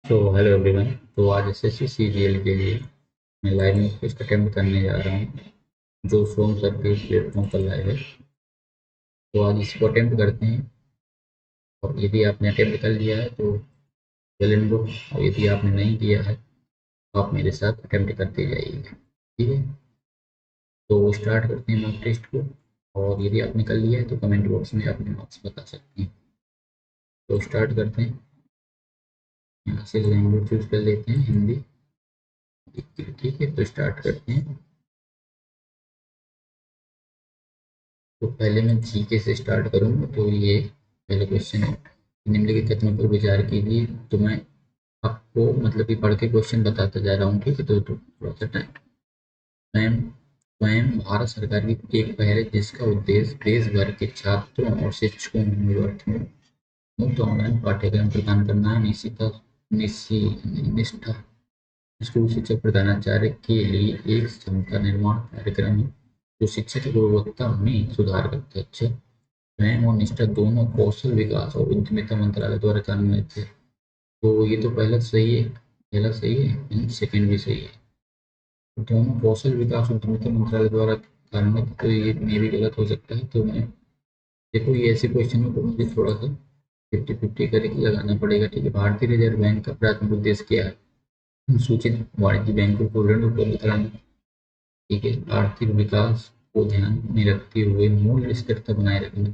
तो hello everyone. तो आज एसएससी सीजीएल के लिए मैं लाइव में टेस्ट अटेम्प्ट करने जा रहा हूँ जो सोम सर के प्लेटफॉर्म पर लाइव है। तो आज इसको अटेम्प्ट करते हैं और यदि आपने अटेम्प्ट कर लिया है तो वेल एंड गुड, और यदि आपने नहीं किया है तो आप मेरे साथ अटेम्प्ट करते जाइएगा। ठीक है, तो स्टार्ट करते हैं मॉक टेस्ट को। और यदि आपने कर लिया है तो कमेंट बॉक्स में अपने मार्क्स बता सकते हैं। तो स्टार्ट करते हैं। यहाँ से लैंग्वेज चूज कर लेते हैं हिंदी। ठीक है, तो स्टार्ट करते हैं। तो पहले मैं जीके से स्टार्ट करूँगा। तो ये पहले क्वेश्चन है, निम्नलिखित कथनों पर विचार कीजिए। तो मैं आपको मतलब कि पढ़ के क्वेश्चन बताता जा रहा हूँ। ठीक है, तो थोड़ा सा टाइम। स्वयं स्वयं भारत सरकार की एक पहल है जिसका उद्देश्य देश भर के छात्रों और शिक्षकों को मुफ्त ऑनलाइन पाठ्यक्रम प्रदान करना है। निष्ठा स्कूल शिक्षक प्रधानाचार्य के लिए एक क्षमता निर्माण कार्यक्रम है जो शिक्षा की गुणवत्ता में सुधार करता है। अच्छा, स्वयं और निष्ठा दोनों कौशल विकास और उद्यमिता मंत्रालय द्वारा कार्यान्वित है। तो ये तो पहला सही है, पहला सही है, सेकंड भी सही है। दोनों कौशल विकास उद्यमिता मंत्रालय द्वारा कार्यान्वित, तो ये में भी गलत हो सकता है। तो मैं देखो, ये ऐसे क्वेश्चन में तो मुझे थोड़ा सा 50-50 करके लगाना पड़ेगा। ठीक है, भारतीय रिजर्व बैंक का प्राथमिक उद्देश्य क्या है? सूचित वाणिज्य बैंकों को ऋण उपलब्ध कराना। ठीक है, आर्थिक विकास को ध्यान में रखते हुए मूल्य स्थिरता बनाए रखना,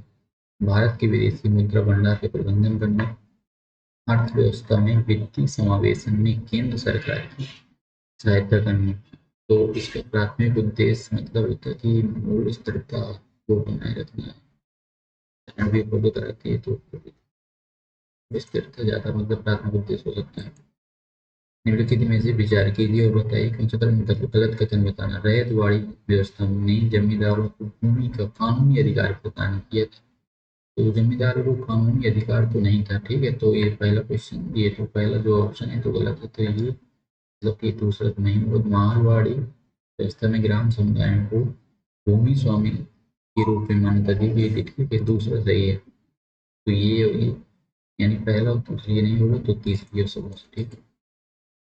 भारत के विदेशी मुद्रा भंडार का प्रबंधन करना, अर्थव्यवस्था में वित्तीय समावेशन में केंद्र सरकार की सहायता करना। तो इसका प्राथमिक उद्देश्य मतलब होता है कि मूल्य स्थिरता को बनाए रखना है। भी उपलब्ध कराती है तो स्थिरता ज्यादा मतलब प्राथमिक उद्देश्य हो सकता है। निम्नलिखित में से विचार कीजिए और बताइए कौन सा मतलब गलत कथन बताना। रैयत वाड़ी व्यवस्था में जमींदारों को भूमि का कानूनी अधिकार प्रदान किया था। तो जमींदारों को कानूनी अधिकार तो नहीं था। ठीक है, तो ये पहला क्वेश्चन, ये तो पहला जो ऑप्शन है तो गलत है। तो ये मतलब कि दूसरा तो नहीं होगा। मारवाड़ी व्यवस्था में ग्राम समुदायों को भूमि स्वामी के रूप में मान्यता दी गई थी। ठीक है, दूसरा सही है। तो ये यानी पहला और दूसरा ये नहीं होगा तो तीसरी और सबसे ठीक है।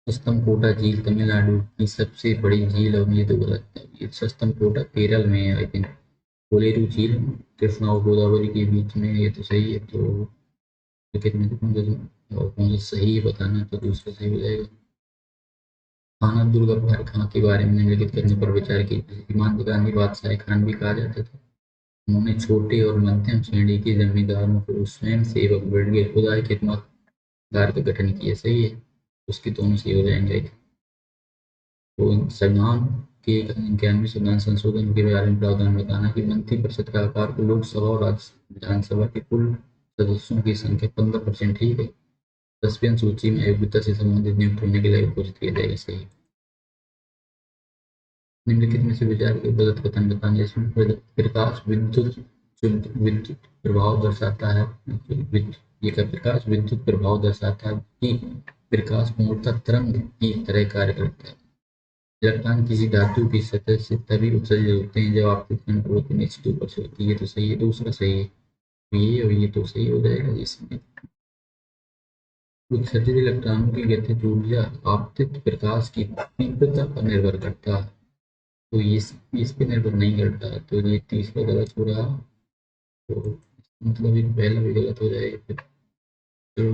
सस्तम झील तमिलनाडु की सबसे बड़ी झील है, ये तो गलत है। ये सस्तम केरल में है आई थिंक। कोलेरू झील कृष्णा और गोदावरी के बीच में, ये तो सही है। तो क्रिकेट में तो कौन सा सही है बताना, तो दूसरा सही हो जाएगा। खान अब्दुल गफ्फार खां के बारे में निम्नलिखित करने पर विचार कीजिए। सीमांत गांधी बादशाह खान भी कहा जाता था। उन्होंने छोटे और मध्यम श्रेणी के जमींदारों को स्वयं सेवक ब्रिगेड खुदाई खिदमतगार का गठन किया। सही है, उसकी दोनों सही हो जाएंगे। तो संविधान के 91वें संविधान संशोधन के बारे में प्रावधान बताना कि मंत्रिपरिषद का आकार को लोकसभा और राज्य विधानसभा के कुल सदस्यों की संख्या 15%। ठीक है, 10वीं अनुसूची में अयोग्यता से संबंधित नियुक्त होने के लिए घोषित किया जाएगा। सही। निम्नलिखित में से विचार के गलत कथन बताना। इसमें प्रकाश विद्युत विद्युत प्रभाव दर्शाता है। ये का प्रकाश विद्युत प्रभाव दर्शाता है कि प्रकाश पूर्णतः तरंग की तरह कार्य करता है। इलेक्ट्रॉन किसी धातु की सतह से तभी उत्सर्जित होते हैं जब आपकी प्रवृत्ति निश्चित ऊपर से होती है। तो सही है, दूसरा सही है। ये और ये तो सही हो जाएगा। इसमें उत्सर्जित इलेक्ट्रॉनों की गतिज ऊर्जा आपतित प्रकाश की तीव्रता पर निर्भर करता है। तो इस पे निर्भर नहीं करता है। तो ये तीसरा गलत हो रहा। तो मतलब ये पहला भी गलत हो जाएगा फिर। तो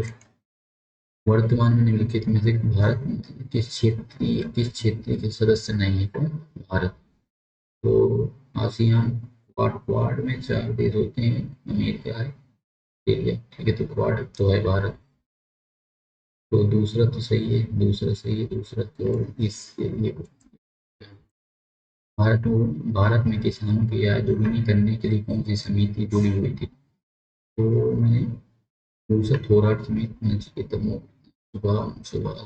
वर्तमान में निम्नलिखित में से भारत किस क्षेत्रीय के सदस्य नहीं है? कौन? भारत। तो आसियान क्वाड में 4 देश होते हैं। अमेरिका है, ऑस्ट्रेलिया। ठीक है, तो क्वाड तो है भारत। तो दूसरा तो सही है, दूसरा सही है, दूसरा तो इससे ये भारत में किसानों की आय दोगुनी करने के लिए कौन सी समिति जुड़ी हुई थी? तो मैंने दूसरा थोराट समिति नचिकेता सुभाष सुभाष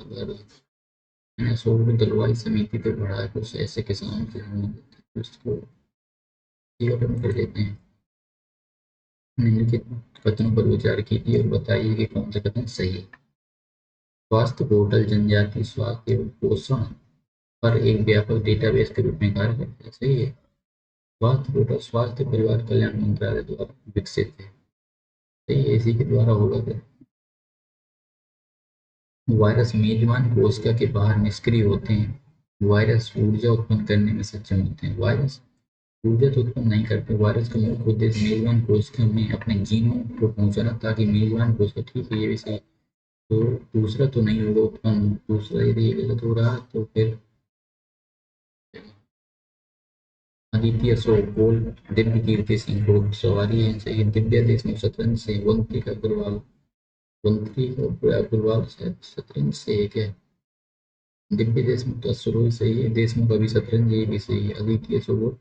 मैंने सोलह दलवाई समिति पे पढ़ा है कुछ ऐसे किसानों से संबंधित। उसको ठीक है, अपन कर लेते हैं। निम्नलिखित कथनों पर विचार कीजिए और बताइए कि कौन सा कथन सही है। स्वास्थ्य पोर्टल जनजातीय स्वास्थ्य एवं पोषण पर एक व्यापक डेटाबेस के रूप में कार्य करता है। सही है। स्वास्थ्य पोर्टल स्वास्थ्य परिवार कल्याण मंत्रालय द्वारा विकसित है। सही है, इसी के द्वारा होगा क्या? वायरस मेजबान कोशिका के बाहर निष्क्रिय होते हैं। वायरस ऊर्जा उत्पन्न करने में सक्षम होते हैं। वायरस ऊर्जा तो उत्पन्न नहीं करते। वायरस का मुख्य उद्देश्य मेजबान कोशिका में अपने जीनों को पहुंचाना, ताकि मेजबान कोशिका, ठीक है ये भी सही। तो दूसरा तो नहीं होगा उत्पन्न। दूसरा यदि ये गलत हो रहा तो फिर अदिति अशोक गोल, दिव्य कीर्ति सिंह घुड़सवारी है सही। दिव्या देशमुख शतरंज से, वंतिका अग्रवाल, वंतिका अग्रवाल शायद शतरंज से है क्या? दिव्य देशमुख तो शुरू सही है। देशमुख अभी शतरंज, ये भी सही है। अदिति अशोक,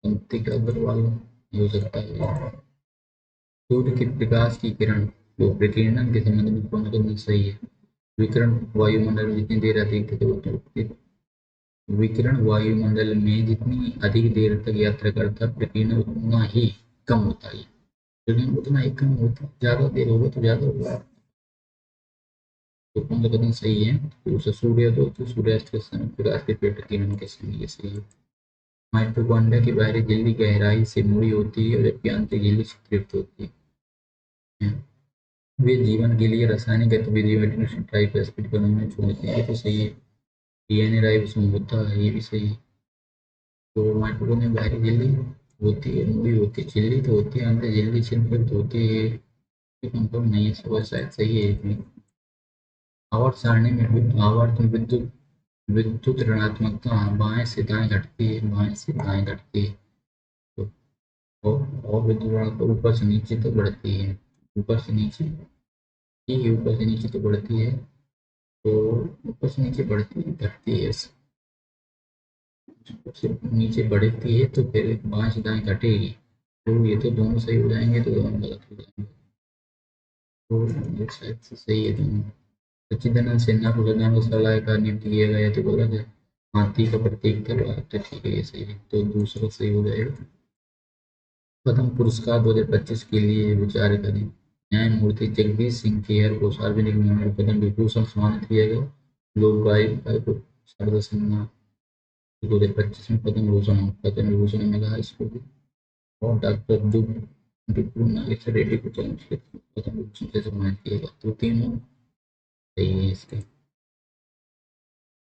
वंतिका अग्रवाल ये हो सकता है। सूर्य के प्रकाश की किरण को विकिरणन के संबंध में कौन करना सही है? विकिरण वायुमंडल में जितनी देर अधिक थे उतनी, विकिरण वायुमंडल में जितनी अधिक देर तक यात्रा करता है, विकिरण उतना ही कम होता है। विकिरण उतना ही कम होता है, ज्यादा देर होगा तो ज्यादा होगा। तो कौन सा कथन सही है? तो उसे सूर्य दो तो सूर्यास्त के समय प्रकाश के पेट किरण के समय, ये सही है। माइटोकॉन्ड्रिया की बाहरी झिल्ली गहराई से मुड़ी होती है, जबकि आंतरिक झिल्ली क्षैतिज होती है। वे जीवन के लिए रासायनिक गतिविधि में ट्राइफॉस्फेट का अणु छोड़ते हैं, ये तो सही है। डीएनए राइबोसोम होता है, ये भी सही है। तो माइटोकॉन्ड्रिया में बाहरी झिल्ली होती है, मुड़ी होती है, झिल्ली तो होती है, अंदर झिल्ली छिद्र तो होती है, ये कंफर्म नहीं है, सब शायद सही है इसमें। आवर्त सारणी में आवर्त में विद्युत विद्युत ऋणात्मकता बाएं से दाएं घटती है, बाएं से दाएं घटती है। तो और विद्युत ऋणात्मकता ऊपर से नीचे तक बढ़ती है, ऊपर से नीचे, ठीक है ऊपर से नीचे तो बढ़ती है। तो ऊपर से नीचे बढ़ती है, घटती है, ऊपर से नीचे बढ़ती है तो फिर बाएं से दाएं घटेगी। तो ये तो दोनों सही हो जाएंगे, तो दोनों गलत हो जाएंगे। तो ये शायद से सही है दोनों। सच्चिदानंद सिन्हा को श्रद्धांजलि सलाहकार नियुक्त किया गया तो गलत है। हाथी का प्रतीक था, तो ठीक है ये सही है, तो दूसरा सही हो जाएगा। पद्म पुरस्कार 2025 के लिए विचार करें। न्यायमूर्ति जगदीश सिंह खेहर को सार्वजनिक नियमों में पद्म विभूषण सम्मानित किया गया। लोक गायक शारदा सिन्हा 2025 में पद्म विभूषण मिला है इसको भी। और डॉक्टर डुप्पू नागेश्वर रेड्डी को चलचित्र पद्म विभूषण से सम्मानित किया गया। तो तीनों सही है इसके।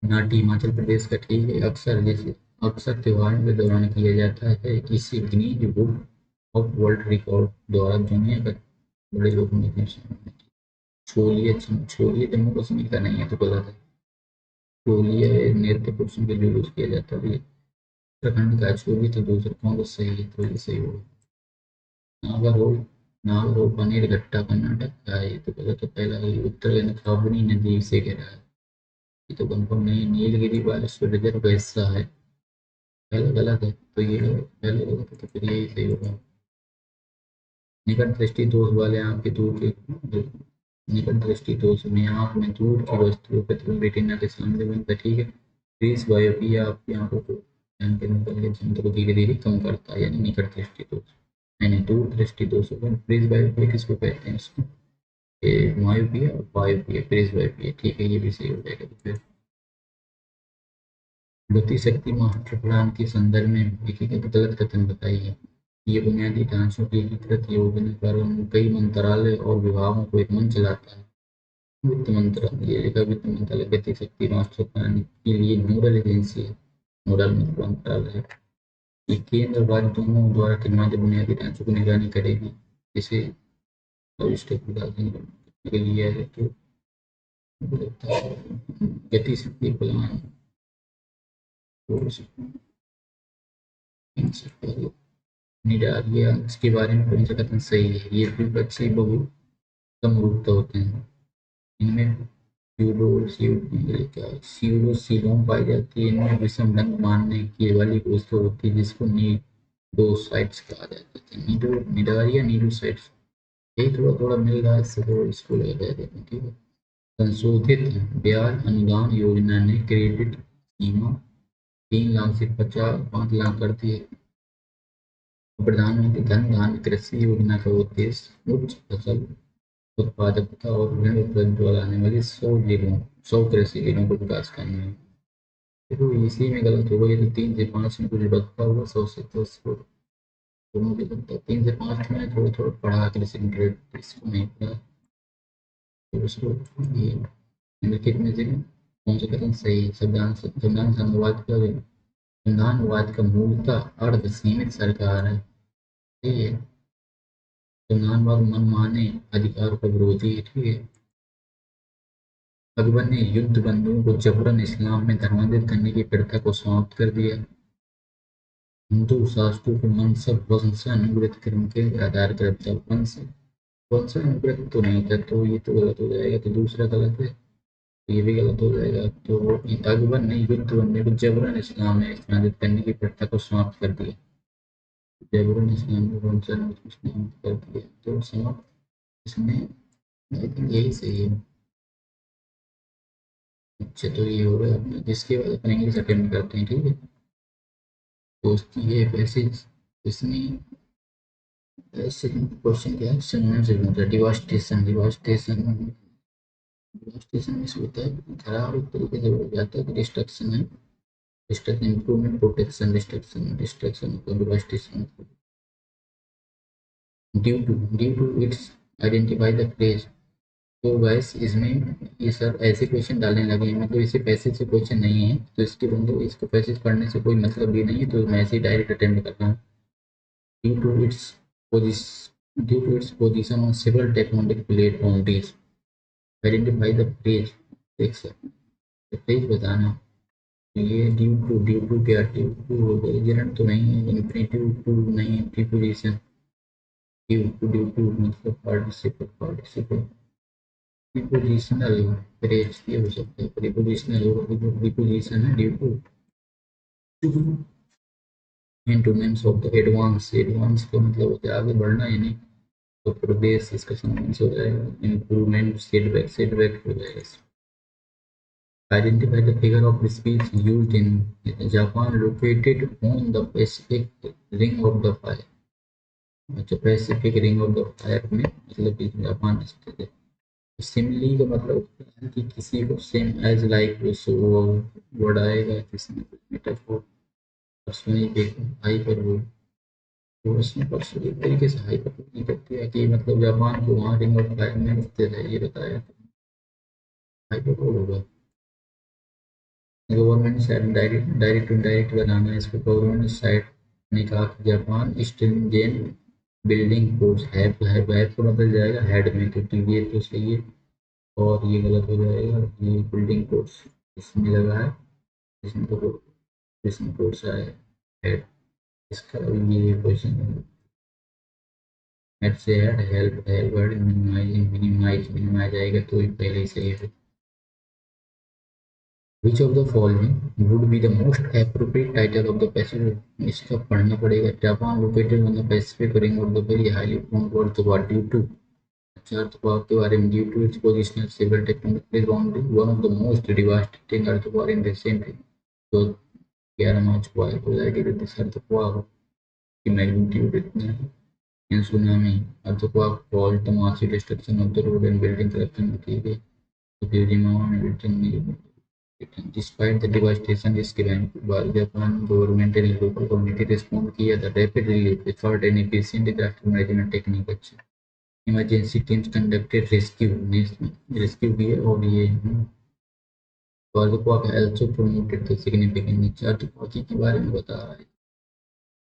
नाटी हिमाचल प्रदेश का, ठीक है। अक्सर त्योहारों के दौरान किया जाता है। इसे Guinness book of world record द्वारा दुनिया का बड़े लोग में छोलिया, छोलिया जम्मू कश्मीर का नहीं है तो गलत है। छोलिया नृत्य पुरुषों के लिए यूज किया जाता है। उत्तराखंड का छोली तो दूसरा कौन सा सही है, तो ये सही होगा। नागरहोल, नागरहोल पनीर घट्टा कर्नाटक का है, ये तो गलत है। पहला है उत्तराखंड काबनी नदी से घिरा है, ये तो कंफर्म नहीं। नीलगिरी बालेश्वर रिजर्व का हिस्सा है, पहला गलत है। तो ये पहले गलत है तो फिर यही सही होगा। निकट दृष्टि दोष वाले आंख के दूर के, निकट दृष्टि दोष में आंख में दूर की वस्तुओं का प्रतिबिंब रेटिना के सामने बनता है, ठीक है। क्रीज बायोपिया आपकी आंखों को ध्यान के नकल के क्षमता को धीरे धीरे कम करता है, यानी निकट दृष्टि दोष। नहीं, दूर दृष्टि दोष होगा। क्रीज बायोपिया किसको कहते हैं इसको? मायोपिया और बायोपिया, क्रीज बायोपिया, ठीक है ये भी सही हो जाएगा। तो फिर गति शक्ति मास्टर प्लान के संदर्भ में व्यक्तिगत गलत कथन बताइए। ये बुनियादी ढांचों की एकीकृत योजना कार्यान्वयन कई मंत्रालय और विभागों को एक मंच लाता है। वित्त मंत्रालय, ये लिखा वित्त मंत्रालय गति शक्ति मास्टर प्लान के लिए नोडल एजेंसी है। नोडल मतलब मंत्रालय है। ये केंद्र और राज्य दोनों द्वारा निर्माण बुनियादी ढांचों की निगरानी करेगी। इसे लॉजिस्टिक विकास के लिए है। तो गति शक्ति प्लान निडारिया, इसके बारे में कौन सा कथन सही है? ये द्विपक्षीय बहु समरूपता होते हैं। इनमें स्यूडोसीलोम पाई जाती है। इनमें विषम रंग मानने की वाली वस्तु होती है जिसको नीडोसाइट्स कहा जाता है। निडारिया नीडोसाइट्स, यही थोड़ा थोड़ा मिल रहा है इससे, तो इसको लगाया जाता है, ठीक है। संशोधित ब्याज अनुदान योजना ने क्रेडिट सीमा 3 लाख से 5 लाख कर दी है। प्रधानमंत्री धन धान्य कृषि योजना का उद्देश्य उच्च फसल उत्पादकता और ऋण उपलब्ध कराने वाले 100 कृषि जिलों को विकास करना है। देखो इसी में गलत होगा, ये तो 3 से 5 में कुछ बचता होगा, 100 से 10 को दोनों के लगता है। 3 से 5 में थोड़ा थोड़ा पढ़ा कृषि ग्रेड, इसको नहीं पढ़ा तो उसको ये निम्नलिखित में से कौन सा कथन सही है? संविधान संविधानवाद का मूलतः अर्ध सीमित सरकार है। ठीक है, संविधानवाद मनमाने अधिकार का विरोधी है। ठीक है, अकबर ने युद्ध बंदियों को जबरन इस्लाम में धर्मांतरित करने की प्रथा को समाप्त कर दिया। हिंदू शास्त्रों को मनसब वंशानुगत क्रम के आधार पर था। वंशानुगत तो नहीं था, तो ये तो गलत हो जाएगा। तो दूसरा गलत है, तो ये भी गलत हो जाएगा। तो अकबर ने युद्ध बंदियों को जबरन इस्लाम में स्थानांतरित करने की प्रथा को समाप्त कर दिया। जबरन इस्लाम में वंशानुगत समाप्त कर दिया, तो समाप्त इसमें आई थिंक यही सही है। अच्छा, तो ये हो गया अपना, जिसके बाद अपन इंग्लिश अटेम्प्ट करते हैं। ठीक है दोस्त, ये पैसेज इसमें ऐसे क्वेश्चन क्या है, सुनने से पूछा। डिवास्टेशन डिवास्टेशन डिवास्टेशन में से होता है खराब एक तरीके से हो जाता है कि डिस्ट्रक्शन है। Destruction improvement protection destruction destruction मतलब devastation due to its identify the phrase. तो गैस इसमें ये सर ऐसे क्वेश्चन डालने लगे हैं, मतलब इसे पैसेज से क्वेश्चन नहीं है, तो इसके बंदे इसको पैसेज पढ़ने से कोई मतलब भी नहीं है, तो मैं ऐसे ही डायरेक्ट अटेम्प्ट कर रहा हूँ। Due to its due to its position on several tectonic plate boundaries, identify the phrase. देख सकते फ्रेज बताना। ये ड्यू टू क्या, ड्यू टू हो गया, जेरंट तो नहीं है, इन्फिनिटिव टू नहीं है, प्रीपोजिशन ड्यू टू मतलब पार्टिसिपल पार्टिसिपल प्रीपोजिशनल फ्रेज ये हो सकता है। प्रीपोजिशनल होगा, प्रीपोजिशन है due to antonyms of the advance. Advance का मतलब होता है आगे बढ़ना, यानी तो प्रोग्रेस इसका सिनोनिम्स हो जाएगा। इम्प्रूवमेंट सेटबैक सेटबैक हो जाएगा। Identify the figure of speech used in Japan located on the Pacific Ring of the Fire। अच्छा, Pacific ring of the fire में मतलब कि जापान स्थित है। सिमिली का मतलब होता है कि किसी को सेम एज लाइक वो वर्ड आएगा जिसमें मेटाफोर पर्सोनिफिक हाइपरबोल। तो इसमें पर्सन एक तरीके से हाइपरबोल नहीं करती है कि मतलब जापान को वहाँ रिंग ऑफ फायर में स्थित है, ये बताया हाइपरबोल होगा। Government side direct direct indirect बनाना है इसको। गवर्नमेंट साइड ने कहा कि जापान स्ट्रिंजेंट बिल्डिंग कोड्स है तो बदल जाएगा हेड में, क्योंकि ये तो सही है और ये गलत हो जाएगा। ये बिल्डिंग कोड्स इसमें लगा है, इसमें तो इसमें कोड्स आए हेड, इसका ये क्वेश्चन हेड से head help help word minimizing minimize आएगा, तो ये पहले ही सही है। Which of the following would be the most appropriate title of the Pacific? इसका पढ़ना पड़ेगा। Japan located on the Pacific ring of the very highly prone towards the world due to earthquake के बारे में। due to its position as several tectonic plate boundary, one of the most devastating earthquake in recent history। तो 11 मार्च को आया हो जाएगी this earthquake की magnitude इतना है। In tsunami earthquake fault massive destruction of the road and building collection की गई। तो फिजिमा में बिल्डिंग Despite the devastation इसके बाद जापान गवर्नमेंट ने लोकल कम्युनिटी रिस्पॉन्ड किया था rapid relief effort and efficient disaster management technique. अच्छे इमरजेंसी टीम्स कंडक्टेड रेस्क्यू किए और ये work also promoted the significant earthquake के बारे में बता रहा है।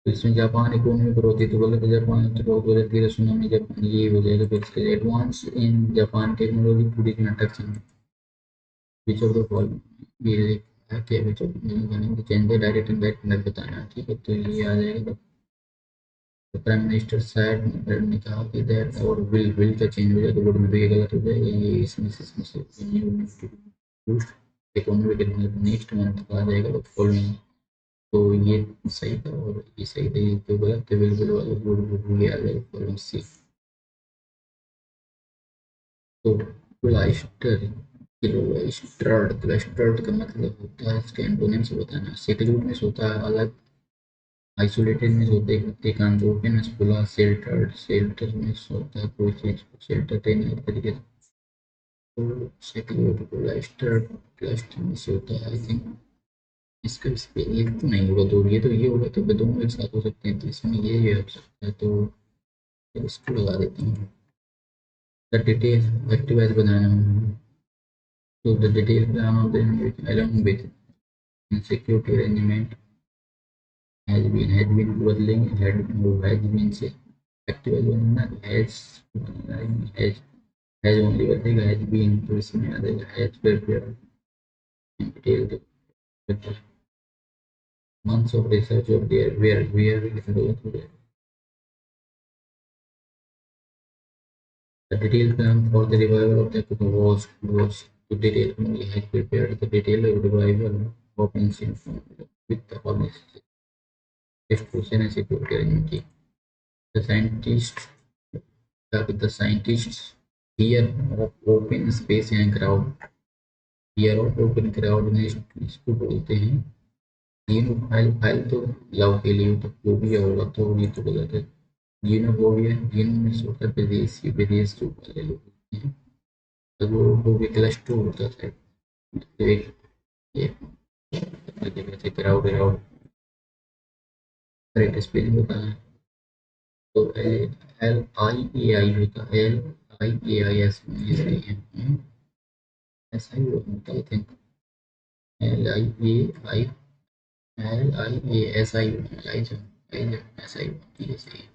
तो इसमें जापान इकोनॉमी ग्रोथ है, तो गलत है। जापान ग्रोथ वजह की सुनामी जापान ये हो जाएगा। फिर इसके एडवांस इन जापान टेक्नोलॉजी पूरी construction which of the following ये लिखा है कि which of change the direct indirect मत बताना। ठीक है, तो ये आ जाएगा। तो प्राइम मिनिस्टर साहब ने कहा कि दैट और विल का चेंज हो जाएगा, वर्ड में भी गलत हो जाएगा। ये इसमें से बूस्ट इकोनॉमिक नेक्स्ट मंथ का आ जाएगा फॉलोइंग। तो ये सही था और ये सही था, ये तो गलत थे बिल्कुल वाले वर्ड ये आ जाएगा फॉलोइंग सी। तो क्लाइस्टर क्लस्टर्ड का मतलब होता है, इसके एंटोनिम से बताना। सेक्लूड में होता है अलग, आइसोलेटेड में होते हैं एकांत, ओपन में खुला, शेल्टर में होता है कोई चीज शेल्टर देने एक तरीके से। तो सेक्लूड क्लस्टर में से होता है आई थिंक। इसका एक तो नहीं होगा, तो ये होगा, तो दोनों एक साथ हो सकते हैं, तो इसमें ये हो सकता है, तो इसको लगा देता हूँ। The detail एक्टिवाइज banana So the detailed plan of the invasion along with security arrangement has been bustling has been say active as well has only बदलेगा has been तो इसमें आ जाएगा has prepared and detailed with the months of research of their where it is going to the detailed plan for the revival of the was to detail only has prepared the detailed revival of ancient form with the honest institution and security arrangement. The scientists the scientists fear of open space and crowd fear of open crowd में इसको बोलते हैं जीनो file file तो love के लिए तो जो भी होगा तो ये तो गलत है जीनोफोबिया जीनो में होता है विदेशी विदेश जो वाले लोग होते हैं तो वो भी क्लस्टर होता है तो एक जगह से क्राउड क्राउड करेक्ट स्पेलिंग होता है तो एल एल आई ए आई होता है L I A I S ऐसा ही होता है I think L I A I L I A S I S I ऐसे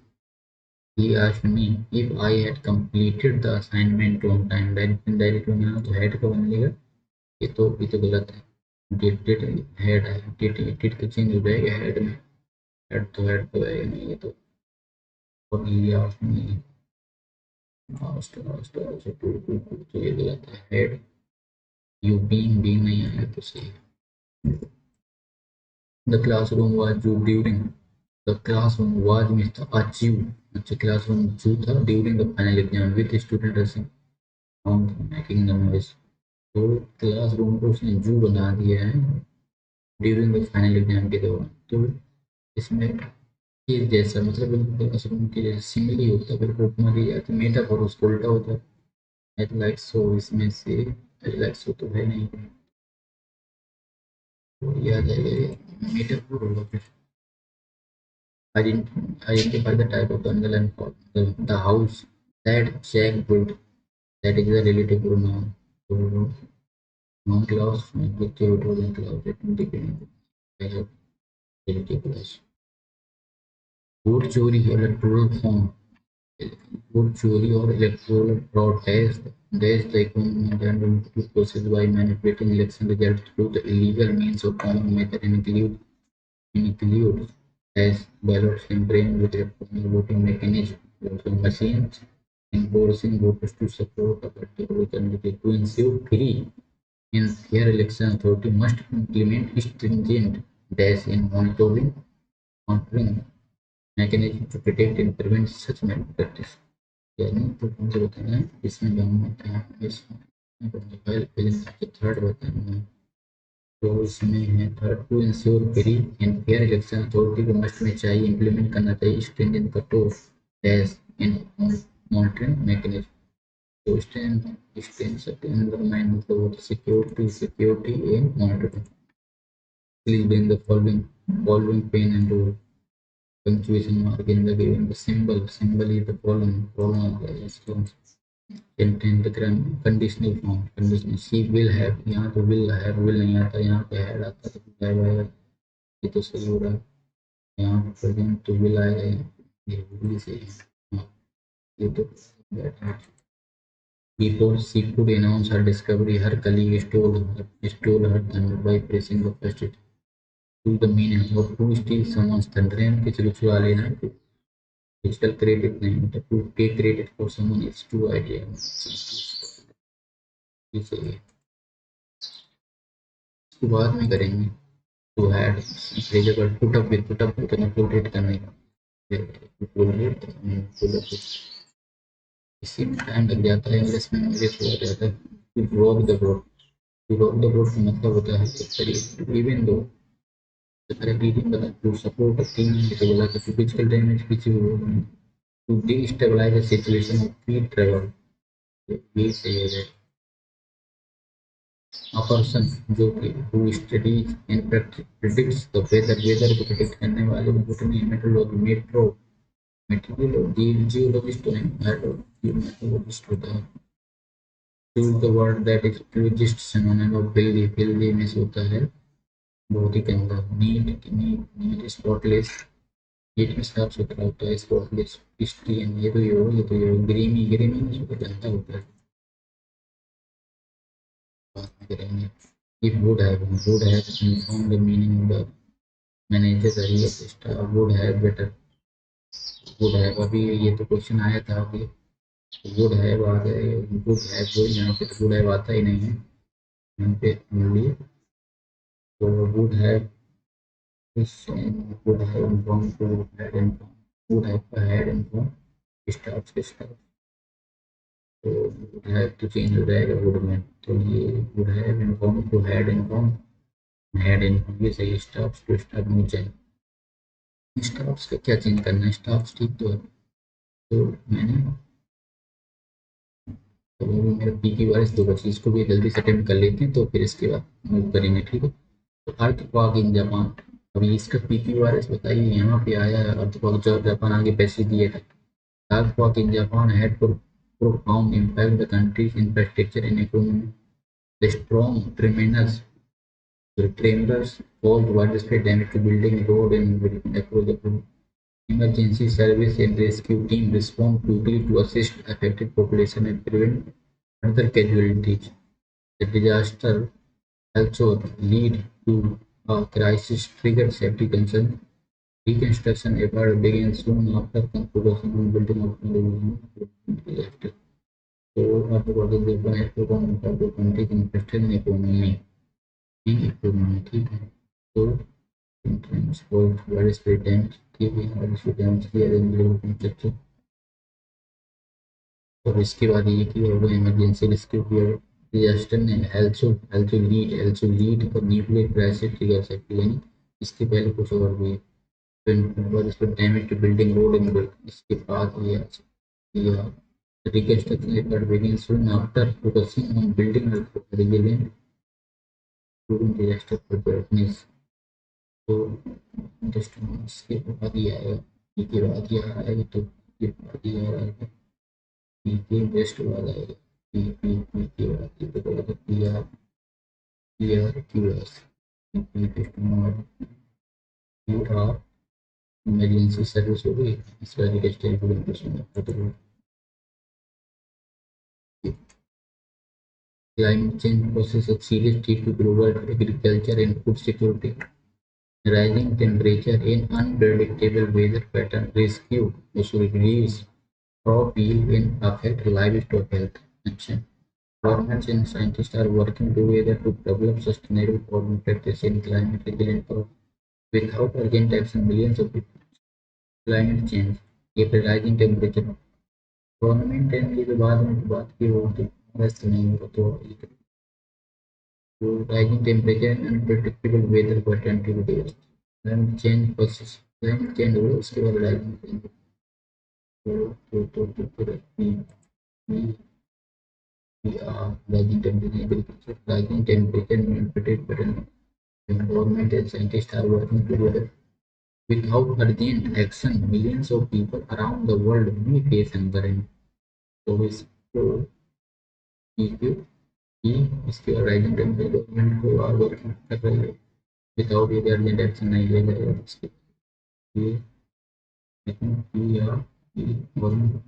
he asked me if I had completed the assignment on time direct में यहाँ तो head का बन जाएगा ये तो गलत है डिड हेड है डिड का चेंज हो जाएगा हेड में हेड तो आएगा नहीं ये तो और he asked me तो ये गलत है हेड यू बीइंग नहीं आएगा तो सही है the classroom was during the classroom was Mr. Achieve अच्छा classroom जो था during the final exam with student rushing around making the noise तो क्लासरूम को उसने जू बना दिया है ड्यूरिंग द फाइनल एग्जाम के दौरान तो इसमें ये जैसा मतलब बिल्कुल क्लासरूम के जैसे सिमिली होता है बिल्कुल उपमा दी जाती है मेटाफोर उसको उल्टा होता है हेडलाइट सो इसमें से हेडलाइट सो तो है नहीं तो याद आएगा मेटाफोर होगा फिर identify the type of bundle and the house that Jack built. That is a relative pronoun. So, noun clause with the total clause that independent of relative clause. Vote चोरी electoral form. Vote चोरी or electoral fraud dash the economy and to process by manipulating election results through the illegal means of common method include as ballots and brain with electronic voting mechanism, voting machines, enforcing voters to support a particular candidate to ensure free and fair election. Authority must implement stringent dash in monitoring mechanism to protect and prevent such malpractice. यानी तो मुझे बताना है इसमें हम होता है इसमें थर्ड बताना है तो इसमें है third to ensure free and fair election authority को मस्ट में चाहिए इम्प्लीमेंट करना चाहिए stringent cut off dash in monitoring mechanism तो स्ट्रेंथ अंडरमाइन मतलब security and monitoring please bring the following pen and roll punctuation mark in the given the symbol is the following of the response contain the conditional form conditional she will have यहाँ तो will नहीं आता यहाँ पे had आता तो have आएगा ये तो सही हो रहा है यहाँ पे प्रेजेंट तो will आएगा ये भी सही है हाँ ये तो before she could announce her discovery her colleague stole her thunder by pressing the first to the meaning of who steals someone's thunder and किसी को चुरा लेना डिजिटल क्रेडिट नहीं मतलब to take credit for someone is to idea चाहिए इसको बाद में करेंगे टू हैड फ्रेज अगर पुट अप तो ना टोलरेट करने का इसी में टाइम लग जाता है इंग्लिश में मुझे थोड़ा जाता है टू रॉक द बोट का मतलब होता है एक तरीके इवन दो रीडिंग बता टू सपोर्ट अ टीम जैसे बोला कि फिजिकल डैमेज किसी को to destabilize the situation of free travel. ये सही हो जाए a person जो कि who studies and predicts the weather को predict करने वाले बोटनी मेट्रोलॉजिस्ट तो नहीं मेट्रोलॉजिस्ट होता है use the word that is just synonym of filthy. Filthy में से होता है बहुत ही गंदा। Neat neat neat spotless. Neat में साफ सुथरा होता है। स्पॉटलेस क्रिस्टियन, ये तो ये हो, ये तो ये हो। ग्रीमी, ग्रीमी में से गंदा होता है। बात में करेंगे। If would have informed the meaning of the manager earlier, staff would have better। would have, अभी ये तो क्वेश्चन आया था अभी। वुड हैव आ गए। वुड हैव जो यहाँ पे तो वुड हैव आता ही नहीं है यहाँ पे ओनली। तो would have would have informed to had informed would have had informed staff के स्टाफ। तो would have तो चेंज हो जाएगा would में। तो ये would have informed to had informed, ये सही। स्टाफ टू स्टाफ नहीं चाहिए। स्टाफ्स का क्या चेंज करना है, स्टाफ्स ठीक तो है। तो मैंने तो मेरा पी की बारिश दो बची, इसको भी जल्दी से अटेम्प्ट कर लेते हैं तो फिर इसके बाद मूव करेंगे, ठीक है। तो अर्थक्वेक इन जापान। अभी इसका पी की बारिश बताइए, यहाँ पे आया है अर्थक्वेक जो जापान आगे पैसे दिए थे। Earthquake in Japan had profound impact the country's infrastructure and economy. The strong tremors caused widespread damage to building, road and building across the globe. Emergency service and rescue team respond quickly to assist affected population and prevent further casualties. The disaster also lead to a crisis triggered safety concern. Reconstruction effort began soon after conclusion on building of the disaster. So after what is the plan to come to the country invested in economy, ठीक है। तो transport widespread damage, ठीक है, widespread damage किया infrastructure। और इसके बाद ये कि होगा इमरजेंसी रेस्क्यू पीरियड। डिजास्टर ने लीड पर न्यूक्लियर क्राइसिस ट्रिगर सेफ्टी, यानी इसके पहले कुछ और भी है। फिर इस पर damage to building, road and build, इसके बाद ये reconstruction effort begins soon after focusing on building resilient during disaster preparedness। तो जस्ट इसके बाद ये आएगा, इसके बाद ये आएगा, तो इसके बाद ये आएगा, पी के बेस्ट बाद आएगा। पी के बाद ये तो बोला था P R Q S. P customer Q R emergency service हो गई। इस वाले के स्टेट को तो climate change poses a serious threat to global agriculture and food security. Rising temperature and unpredictable weather patterns reduce crop yield and affect livestock health. अच्छा, governments and scientists are working together to develop sustainable farming practices and climate resilient crops. Without urgent action, millions of people climate change, ये फिर rising temperature, government and की तो बाद में बात की वो तो व्यस्त नहीं हो तो rising temperature and unpredictable weather pattern to reduce climate change persists। climate change हो उसके बाद rising change तो फिर we are rising temperature agriculture, rising temperature and unpredictable pattern, and government and scientists are working together। Without urgent action, millions of people around the world may face hunger and so is so कि इसके rising temperature government को और working कर रही है। Without ये urgent action नहीं लिया जाएगा इसके लिए गवर्नमेंट।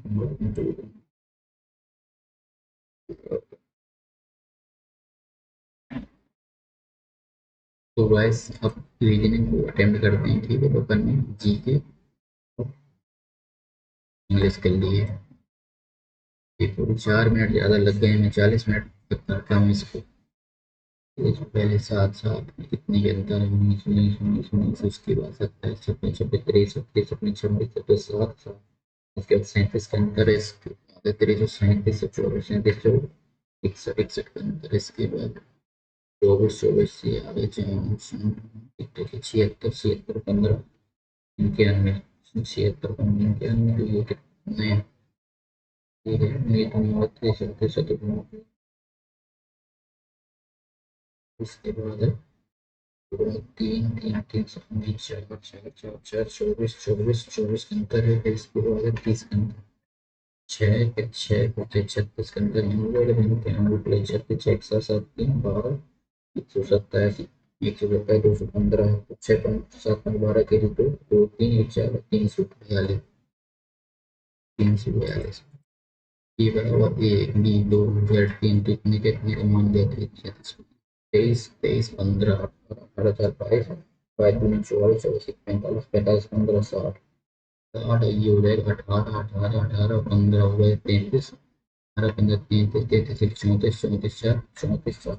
तो वाइस अब रीजनिंग को अटेम्प्ट करते हैं, ठीक है। तो अपन ने जी के इंग्लिश कर लिए। ये पूरे 4 मिनट ज़्यादा लग गए, मैं 40 मिनट तक करता हूँ इसको। इसको पहले 7 7 कितने के अंतर है, 19 19 19 उसके बाद 27 26 26 23 26 26 26 27 7 7, उसके बाद 37 का अंतर है। इसके बाद 37 से 34 37 61 61 का अंतर है। इसके बाद 24 24 से आगे 76 76 15 91 76 15 91, तो ये कितने हैं, ठीक है। ये तो 39 38 उसके बाद है 3 3 3 4 4 4 4 24 24 24 का अंतर है। फिर इसके बाद 30 का अंतर। छः के छः होते 36 के अंदर मिलते हैं प्लस 36 छः 107 3 12 127 127 215 छः 7 12 के लिए दो 3 1 4 342 342 ये बराबर एक बी दो जेड तीन तो इतने के इतने का मान दिया था 23 23 15 18 22 22 दूनी 24 24 45 45 15 60 60 ये हो जाएगा 18 18 18 15 हो गए 33 18 15 33 33 34 34 4 34 4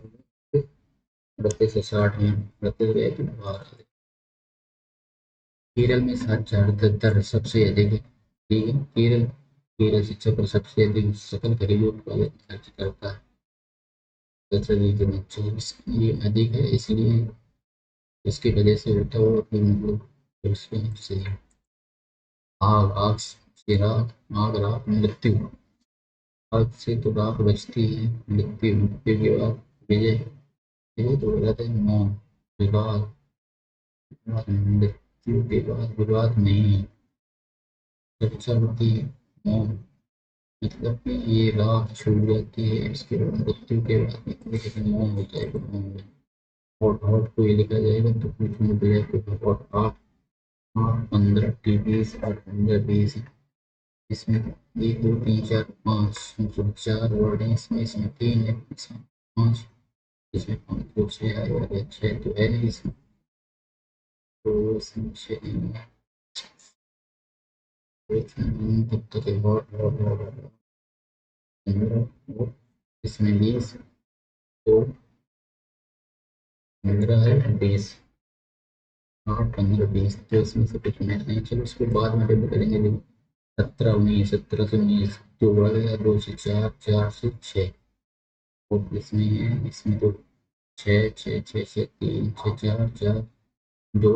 38 से 60 में 38 गए तो बाहर केरल में 7 दर सबसे अधिक है। ठीक है, केरल केरल शिक्षा पर सबसे अधिक सकल घरेलू उत्पादन खर्च करता है। रीजन 24 ये अधिक है, इसलिए इसकी वजह से होता हुआ कि मतलब उसमें से आग आग से राख आग राख मृत्यु आग से तो राख बचती है, मृत्यु मृत्यु के बाद विजय विजय तो गलत है मौन विवाद मृत्यु के बाद विवाद नहीं है, चर्चा होती है मौन मतलब कि ये राख छूट जाती है, इसके बाद मृत्यु के बाद लेकिन मौन हो जाएगा मौन में और हॉट को ये लिखा जाएगा तो कुछ में ब्लैक को हॉट आठ आठ 15 20 आठ 15 20 इसमें एक दो तीन चार पाँच मतलब 4 वर्ड है इसमें इसमें 3 है इसमें 5 इसमें 5 तो 6 आएगा 6 तो है नहीं इसमें तो इसमें 6 नहीं है तो इसमें तब तक है हॉट हॉट हॉट 15 इसमें 20 तो 15 है 20 8 15 20 तो इसमें से कुछ मैच नहीं चलो उसको बाद में डेब्यू करेंगे लेकिन 17 19 17 से 19 तो बढ़ गया 2 से 4 4 से 6 और इसमें है इसमें तो 6 6 6 से 3 6 4 4 2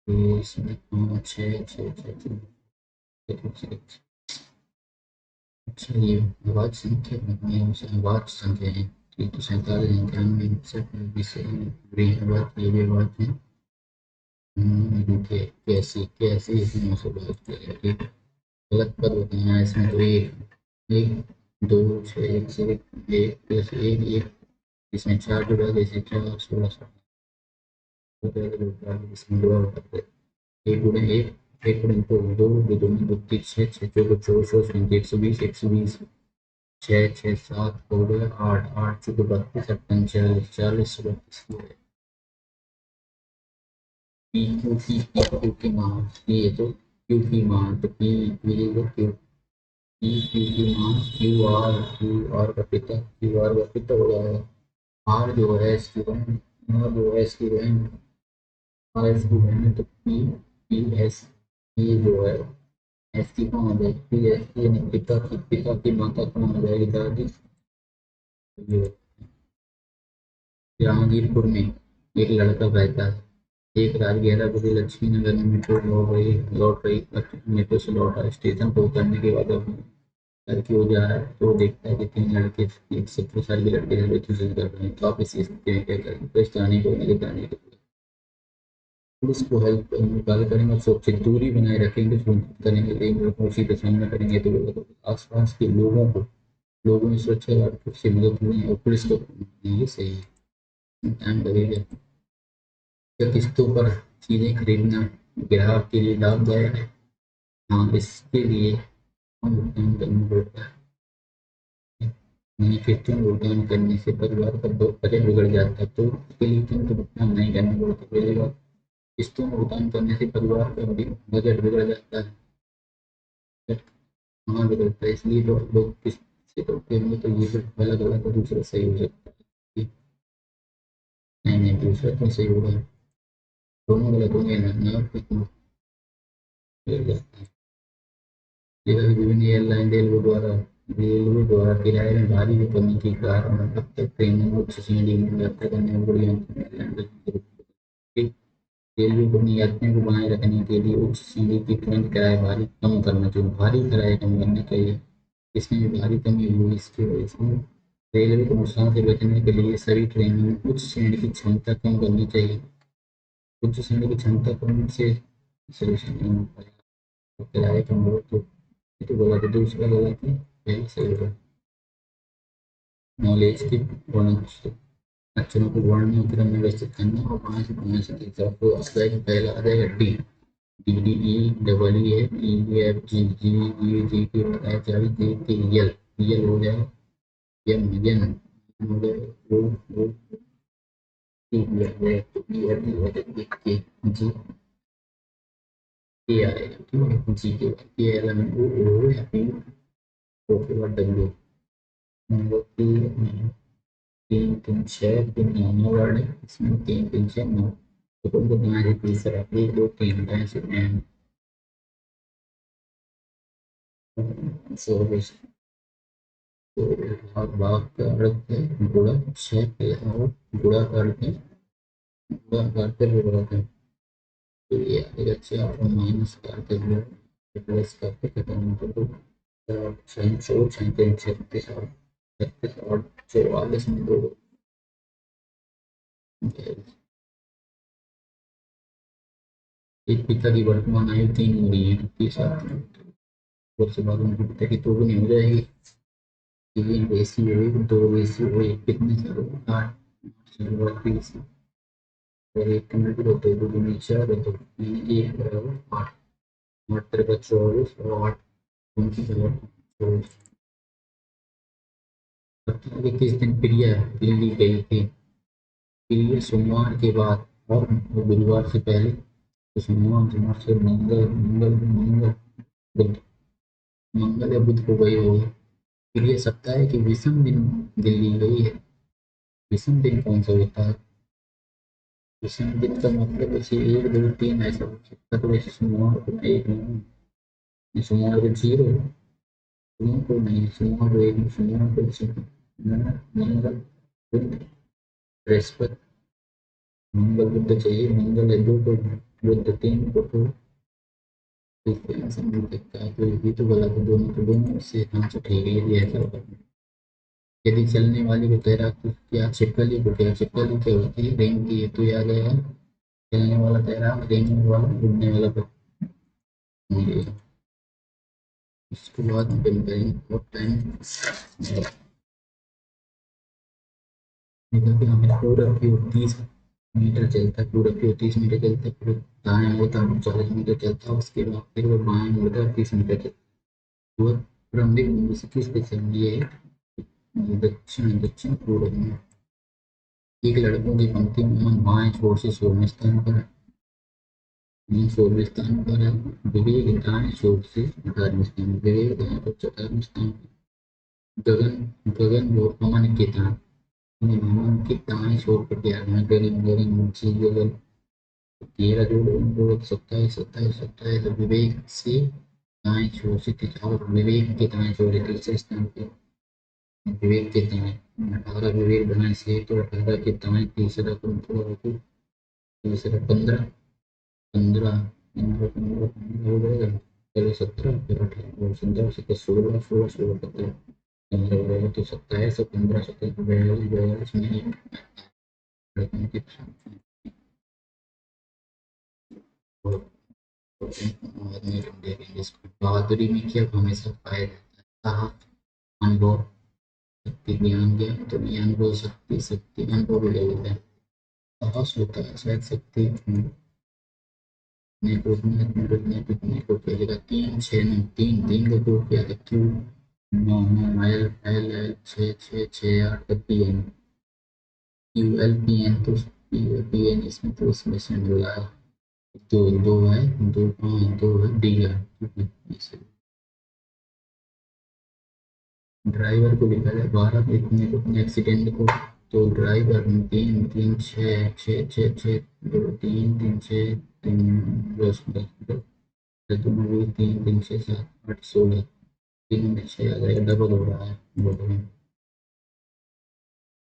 तो इसमें 5 6 6 6 अच्छा ये आवाज संख्या नहीं है उसे आवाज संख्या है ठीक तो 47 91 विषय आवाज ये भी आवाज है कैसी कैसी इसमें से बात करें ठीक गलत पद बताना है इसमें तो एक एक दो छः एक से एक प्लस एक एक इसमें 4 जुड़ा जैसे 4 16 इसमें जुड़ा हुआ है एक गुणे एक गुणे दो दो दो में 32 छः छः चौको 24 120 छः छः 7 हो गया 8 8 चौको 32 48 40 32 पी क्यू की मान पी है तो क्यू की मान तो पी पी है क्यू पी क्यू की मान क्यू आर का पिता क्यू आर का पिता हो जाएगा आर जो है इसकी बहन आर जो है इसकी बहन आर इसकी बहन है तो पी पी एस ये जो है एस की कौन आ जाएगी पी एस की पिता की माता कौन आ जाएगी दादी ये जहांगीरपुर में एक लड़का रहता है एक रात 11 बजे लक्ष्मी नगर में मेट्रो लौट रही मेट्रो से लौटा स्टेशन पर उतरने के बाद लड़की हो जा रहा है तो वो देखता है कि 3 लड़के एक 17 साल के लड़के से रिलेशनशिप कर रहे हैं तो आप इस स्थिति में क्या करेंगे तो इस जाने को लेकर जाने के लिए पुलिस को हेल्प निकाल करेंगे और सुरक्षित दूरी बनाए रखेंगे सुरक्षित करेंगे लेकिन उसी का सामना करेंगे तो आसपास के लोगों की सुरक्षा गार्ड से मदद लें और पुलिस को ये सही है टाइम लगेगा क्या किस्तों पर चीजें खरीदना ग्राहक के लिए लाभदायक है हाँ इसके लिए हम भुगतान करना पड़ता है नहीं किस्तों में भुगतान करने से परिवार का बजट बिगड़ जाता है तो इसके लिए तुमको भुगतान नहीं करना पड़ता पहली बात किस्तों में भुगतान करने से परिवार का बजट बिगड़ जाता है बजट कहाँ बिगड़ता है इसलिए लोग किस्त से करते होंगे तो ये फिर अलग अलग दूसरा सही हो सकता है नहीं नहीं दूसरा तो सही होगा दोनों गलत होंगे ना बिगड़ जाता है विभिन्न एयरलाइन रेलवे द्वारा किराए में भारी कमी के कारण अब तक ट्रेनों में उच्च श्रेणी में यात्रा करने में बड़ी रेलवे को अपनी यात्रियों को बनाए रखने के लिए उच्च श्रेणी की ट्रेन किराए भारी कम करना चाहिए भारी किराए कम करना चाहिए इसमें भी भारी कमी हुई इसकी वजह से रेलवे को नुकसान से बचने के लिए सभी ट्रेनों में उच्च श्रेणी की क्षमता कम करनी चाहिए उच्च श्रेणी की क्षमता कम से सोल्यूशन नहीं हो पाएगा किराए कम हो तो ये तो गलत है, दूसरा गलत है, पहला सही होगा। नॉलेज के वर्ण अक्षरों को वर्ण क्रम में व्यवस्थित करना और 5 से 3 आपको आता है। पहला आ जाएगा D, D D E double E है, ई एफ जी जी ई जी के एच आई जे के यल, यल हो जाएगा, यम यन हो जाएगा, ओ टी टी के जी के आएगा, ठीक है, जी के एल में ओ या पी, ओ के बाद डब्ल्यू, नंबर तीन तीन छः तीन नौ वर्ड है, इसमें तीन तीन छः नौ, तो तुमको यहाँ से तीसरा एक दो तीन ऐसे चौबीस, तो भाग का अर्थ है गुणा, छः पे और गुणा करके, गुणा करके विभाग है, तो ये आएगा 4 और माइनस करके प्लस करके खत्म कर दो। छः चौ छः तीन 36 और 36 और 44 में दो, एक पिता की वर्तमान आयु 3 हो रही है, 30 उसके बाद उनकी पिता की तो नहीं हो जाएगी, तीन बेसी हुई, दो बेसी हुई, कितने सालों 8 सालों 30 और एक कमी को दो दूनी 4 और दो एक बराबर 8, 8 तिरका 24 और 8 उनकी जगह 24। सप्ताह के किस दिन प्रिया दिल्ली गई थी? प्रिया सोमवार के बाद और गुरुवार से पहले, तो सोमवार सोमवार से मंगल मंगल मंगल बुध, मंगल या बुध को गई होगी। फिर ये सप्ताह की विषम दिन दिल्ली गई है, विषम दिन कौन सा होता है? विषम दिन का मतलब ऐसे एक दो तीन ऐसा हो सकता है, तो वैसे सोमवार को एक नहीं, सोमवार को जीरो, सोमवार को नहीं, सोमवार को एक, सोमवार को मंगल बुध बृहस्पति, मंगल बुध चाहिए, मंगल है दो को, बुध तीन को, तो इसका आंसर मिल सकता है, तो ये तो गलत है, दोनों तो दोनों से आंसर ठीक है, यदि ऐसा होगा। यदि चलने वाली को तैराक या छिपकली को क्या, छिपकली क्या होती है? रेंग की है, तो याद है, चलने वाला तैराक, रेंगने वाला, उड़ने वाला पक्षी। इसके बाद हम करेंगे बहुत टाइम निकल के हमें पूरा व्यू 30 मीटर चलता है, पूरा व्यू 30 मीटर चलता है, फिर दाएं होता है 40 मीटर चलता है, उसके बाद फिर वो बाएं होता है 30 मीटर चलता है। वो प्रारंभिक बिंदु से किस दिशा में, ये दक्षिण दक्षिण पूर्व में। एक लड़कों की पंक्ति में मन बाएं छोर से 16वें स्थान पर है, 16वें स्थान पर है, विवेक दाएं छोर से 18वें स्थान, विवेक दाएं पर 14वें स्थान पर। गगन गगन वो अमन के दाएं, अमन के दाएं छोर पर 11वें, गगन गगन ऊंची गगन, 13 जोड़ 27 27 27, विवेक से दाएं छोर से और विवेक के दाएं छोर है तीसरे स्थान पर, विवेक के दाएं 18, विवेक दाएं से तो 18 के दाएं तीसरा तीसरा 15, 15 15 15 15 हो जाएगा, पहले 17 फिर 18 17 17 16 16 16 17 15 हो जाएगा, तो 27 से 15 17 42 42 में लड़कों की आदमी देखेंगे इसको। बहादुरी में क्या हमेशा पाया जाता है? साहस, अनुभव, शक्ति, ज्ञान ज्ञान, तो ज्ञान को शक्ति शक्ति अनुभव भी ले लेते हैं। साहस होता है शायद शक्ति ने को रुकने पिटने को खेलेगा, तीन छः नौ, तीन तीन का ग्रुप किया था, क्यू नौ नौ एल एल एल छः छः छः 8 का P N, Q L P N, तो पी एन इसमें तो इसमें से मिला है, दो दो है, दो हाँ दो है, डी है, ड्राइवर को लिखा जाए 12 को इतने को इतने एक्सीडेंट को, तो ड्राइवर तीन तीन छः छः छः छः दो तीन तीन छः तीन 10 10 दोनों भी तीन तीन छः 7 8 16, तीनों में 6 आ जाएगा, डबल हो रहा है बोलो में।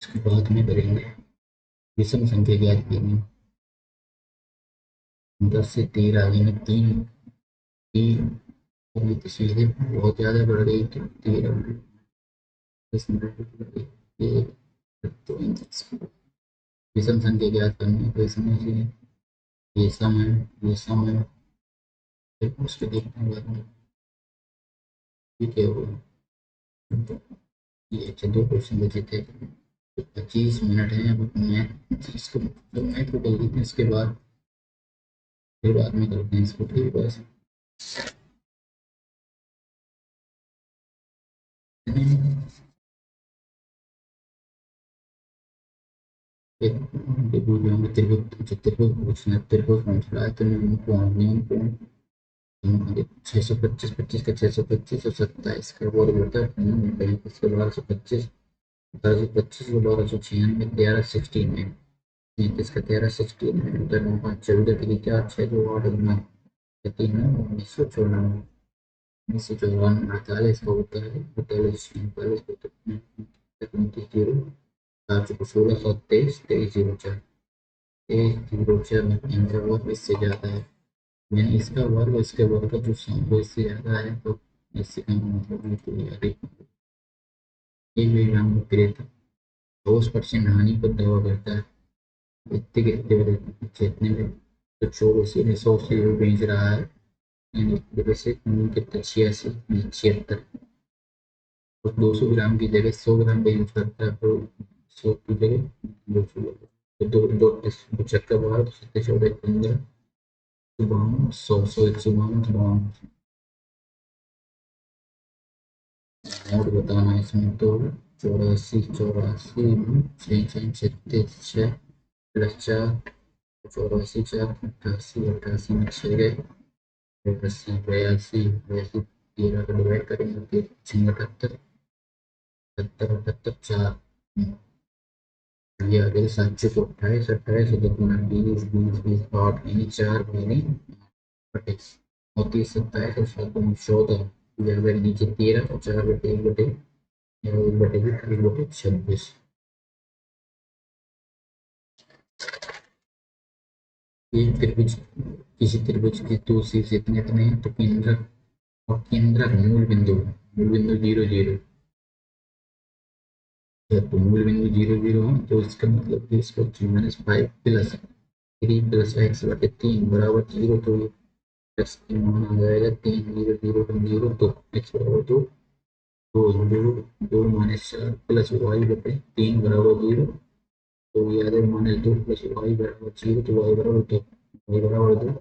इसके बाद में करेंगे विषम संख्या ज्ञात कीजिए, 10 से 13 आ जाएंगे, तीन तीन होगी तो सीधे बहुत ज़्यादा बढ़ गई, तो 13 10 मिनट बढ़ गई, तो विषम संख्या ज्ञात करनी, तो इसमें से ये सम है, फिर उसके देखने के बाद में ठीक है वो ये अच्छा 2 क्वेश्चन बचे थे। तो 25 मिनट है अब मैं इसको जो मैथ को कर लेते हैं इसके बाद फिर बाद में करते हैं इसको, ठीक है बस। डिब्बू में तिरपन 53 तो छः सौ पच्चीस, पच्चीस का 625 और 27 का वो होता है 1225, 1225 को 1296, 1316 में 33 का 1316 में 9 5 14 के लिए 4 6 2 8 9 3 1994, 1994 48 का होता है 48 45 जीरो 4 16 7 23 23 0 4 0 4 में इनका वर्ग इससे ज़्यादा है, यानी इसका वर्ग इसके वर्ग का जो सम वो इससे ज़्यादा है, तो इससे का मतलब है कि अधिक। एक विकलांग विक्रेता 10% हानि पर दावा करता है, इतने के इतने बड़े जितने में तो 24 से वो बेच रहा है, यानी जैसे कितने 86 76, और 200 ग्राम की जगह 100 ग्राम का यूज करता है, तो 100 की जगह 200, तो दो दो चक्कर बाहर तो 17 14 15 52 100 100 152 52 और बताना है इसमें तो 84 84 छः छः 36 प्लस 4, 84 4 88 88 में 6 गए, 80 82 82 13 का डिवाइड करेंगे फिर 78 78 78 4 ये आ गया 728 28 2 20 20 20 8 यानी 4 महीने 28 और 30 27 और 7 14 ये आ गया नीचे 13 और 4 बटे 1 बटे 1 बटे 1 बटे 26। एक त्रिभुज किसी त्रिभुज के दो शीर्ष इतने इतने हैं तो केंद्रक और केंद्रक मूल बिंदु 0 0 है, तो मूल बिंदु 0 0 है, तो इसका मतलब कि इसको -5 प्लस 3 + x/3 बराबर 0, तो ये x की मान आ जाएगा 3 0 0 0 2 x बराबर 2 2 2 2 -4 प्लस y/3 बराबर 0, तो ये आ जाएगा -2 प्लस y बराबर 0, तो y बराबर 2, y बराबर 2,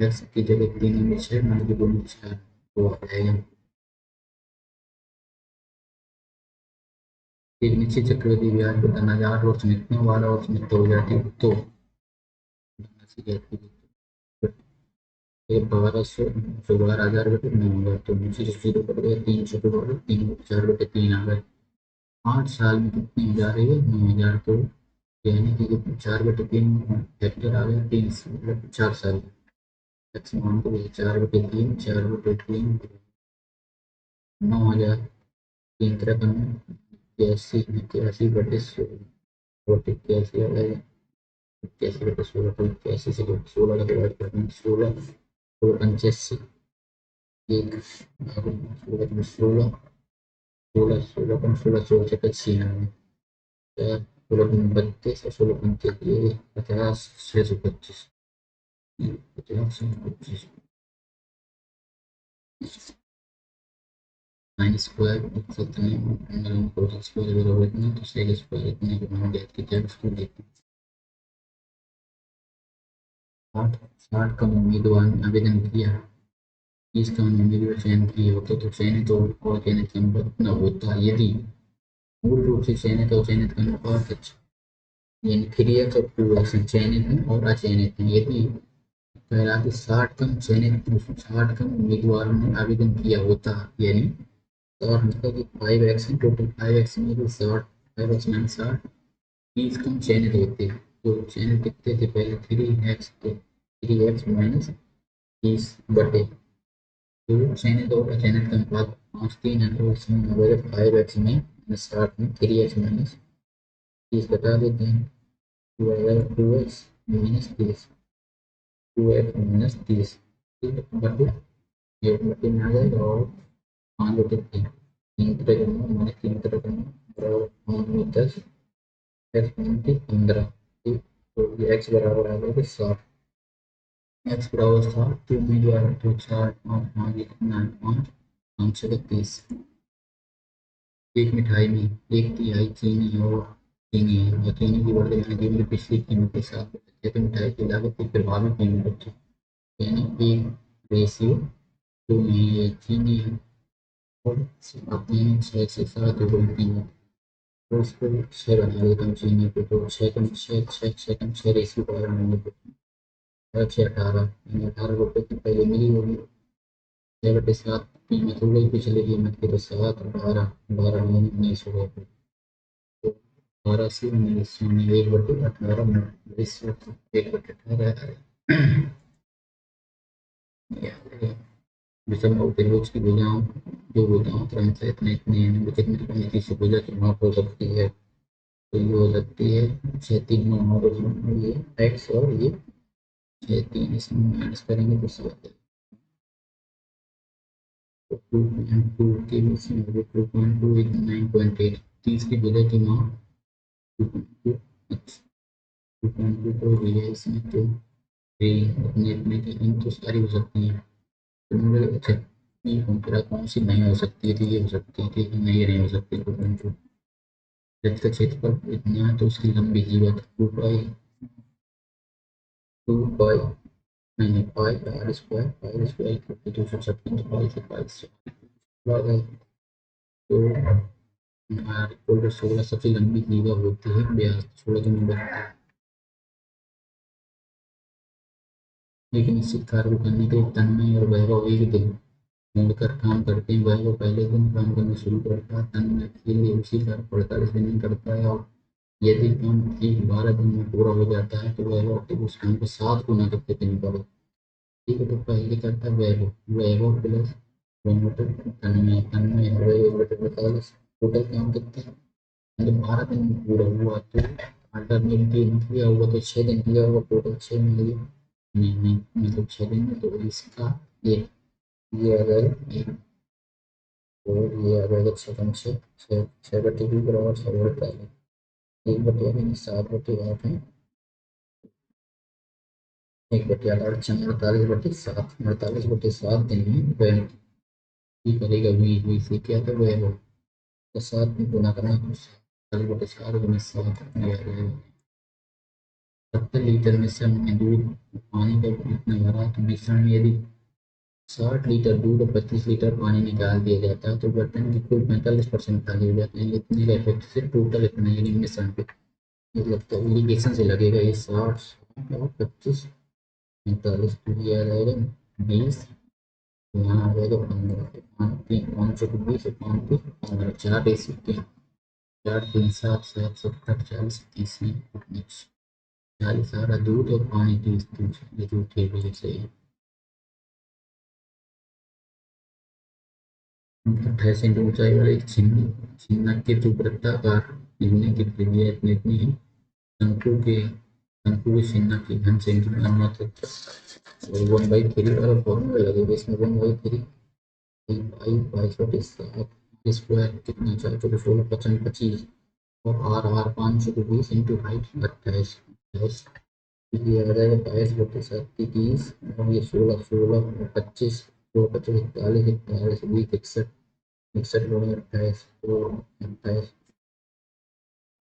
x की जगह 3 में 6 मान के 2 में 4 तो आ जाएगा। एक निश्चित चक्रवृद्धि ब्याज पर धन 1000 वर्ष में इतना 12 वर्ष में तो हो जाती है, तो 1200 तो 12,000 बटे 9,000, तो नीचे से 0 कट गया, 3 छोटे बटे 3 4 बटे 3 आ गए। 8 साल में कितनी हो जा रही है 9,000, तो यानी कि 4/3 फैक्टर आ गया 3 मतलब 4 साल, एक्स मान को 4/3 4/3 9,000, 3 81 81 बटे 16 बटे 81 आ गया 81/16, तो 81 से 16 का डिवाइड करते हैं 16 16 85 एक 16 16 16 16 16 16 96 16 32 और 16 35 50 625 50 625 नाइन स्क्वायर इतना स्क्वायर बराबर इतना, तो सेक स्क्वायर इतने को मान ज्ञात की जाए उसको देखते हैं। 60 का उम्मीदवार ने आवेदन किया, 30 का उम्मीदवार चयन किए होते तो चयनित और चयनित का अनुपात कितना होता है, यदि मूल रूप से चयनित और चयनित का अनुपात यानी 3x और 2x चयनित है और अचयनित है, यदि पहला कि 60 कम उम्मीदवारों ने आवेदन किया होता, यानी और मतलब कि 5x टोटल 5x में भी 60 5x माइनस 60 30 कम चयनित होते, तो चयनित कितने थे पहले 3x थे, 3x माइनस 30 बटे तो चयनित और अचयनित का अनुपात 5 3 है, तो इसमें हो गया 5x में 60 में 3x माइनस 30 बता देते हैं, तो आएगा 2x माइनस 30 2x माइनस 30 बटे ये बटे में आ जाएगा और 5/3 3 तरह का माइनस 3 तरह का बराबर 5 में 10 एक्स की 15, ठीक, तो ये एक्स बराबर आ जाएगा 60, एक्स बराबर 60 तो उम्मीदवार तो 4 5 5 कितना है 5 531। एक मिठाई में 1/3 चीनी और चीनी है और चीनी की बढ़ती महंगी में पिछली कीमत के साथ बदलती है, तो मिठाई की लागत एक प्रभावी कीमत होती है, यानी एक रेशियो 2 में ये चीनी है और आते हैं 6 से 7 रुपये की कीमत। तो उसको 6 बना देता हूँ चीनी को, तो 6 कम 6 6 6 कम 6 रेशियो का बनाएंगे तो 6 18 यानी 18 रुपये की पहले मिली होगी। 6/7 कीमत हो गई पिछली कीमत की, तो 7 12 12 यानी 19 हो गए। तो 12 से 19 यानी 1/18 19 1/18 दिसंबर के रोज की भुजाओं जो भुजाओं क्रमशः इतने इतने कितने कितनी सी भुजा की माप हो सकती है, तो ये हो सकती है 6 3 9 9 ये एक्स और ये 6 3 इसमें माइनस करेंगे तो 7 तो 2.2 के बीच में 2.2 9.8 तीसरी भुजा की माप 2.2 2.2 तो ये है इसमें तो अपने अपने की इन तो सारी हो सकती हैं। तो मुझे अच्छा ये कौन कौन सी नहीं हो सकती थी, ये हो सकती थी नहीं, ये नहीं हो सकती 2.2। जब तक क्षेत्रफल इतना है तो उसकी लंबी जीवन 2 पाई नहीं पाई आर स्क्वायर 256 पाई से पाई से तो आर इक्वल टू 16 सबसे लंबी जीवा होती है ब्यास 16 के नंबर। एक निश्चित कार्य को करने के लिए तन्मय और वैभव एक दिन मिलकर काम करते हैं। वैभव पहले दिन काम करना शुरू करता है, तन्मय के लिए उसी कार्य को 48 दिन में करता है और यदि काम ठीक 12 दिन में पूरा हो जाता है तो वैभव के उस काम को 7 गुना करके दिन करो। ठीक है, तो पहले करता है वैभव वैभव प्लस तन्मय तन्मय वैभव बटे 45 टोटल काम कितना है, मतलब 12 दिन में पूरा हुआ तो 8 दिन किया हुआ तो 6 दिन किया हुआ टोटल 6 मिल गया। नहीं नहीं मतलब 6 दिन में तो इसका ये आ जाएगा एक और ये आ जाएगा 6 6 6 बटे 2 बराबर 6/8 1/8 7/8 है 1/8 48/7 48/7 दिन में वह ही करेगा वी से क्या था वह हो तो 7 में गुना करना तो 48/4 गुना 7 70 लीटर मिश्रण में दूध पानी का इतना भरा तो मिश्रण में यदि 60 लीटर दूध और 25 लीटर पानी निकाल दिया जाता है तो बर्तन की कुल 45% खाली हो जाते हैं। इतने का इफेक्ट से टोटल इतना यानी मिश्रण पे मतलब तो इरिगेशन से लगेगा ये 60 और 25 45 तो ये आ जाएगा 20 यहाँ आ जाएगा 15 पाँच तीन 520 और 5 15 4 3 7 7 70 40 30 40 सारा दूध और पानी 30 ये दूध ठीक है सही है। 28 ऊंचाई वाले एक छिन्नक के जो वृत्ताकार गिरने की त्रिज्या इतनी इतनी है। शंकु के छिन्नक की घन सेंटीमीटर अनुपात 1/3 वाला फॉर्मूला लगेगा इसमें 1/3 पाई 22/7 स्क्वायर कितना 4 16 25 और आर 520 इंटू हाइट 28 28 ये आ जाएगा 22/7 की 30 और ये 16 16 25 25 41 41 20 61 61 लोग 28 तो 28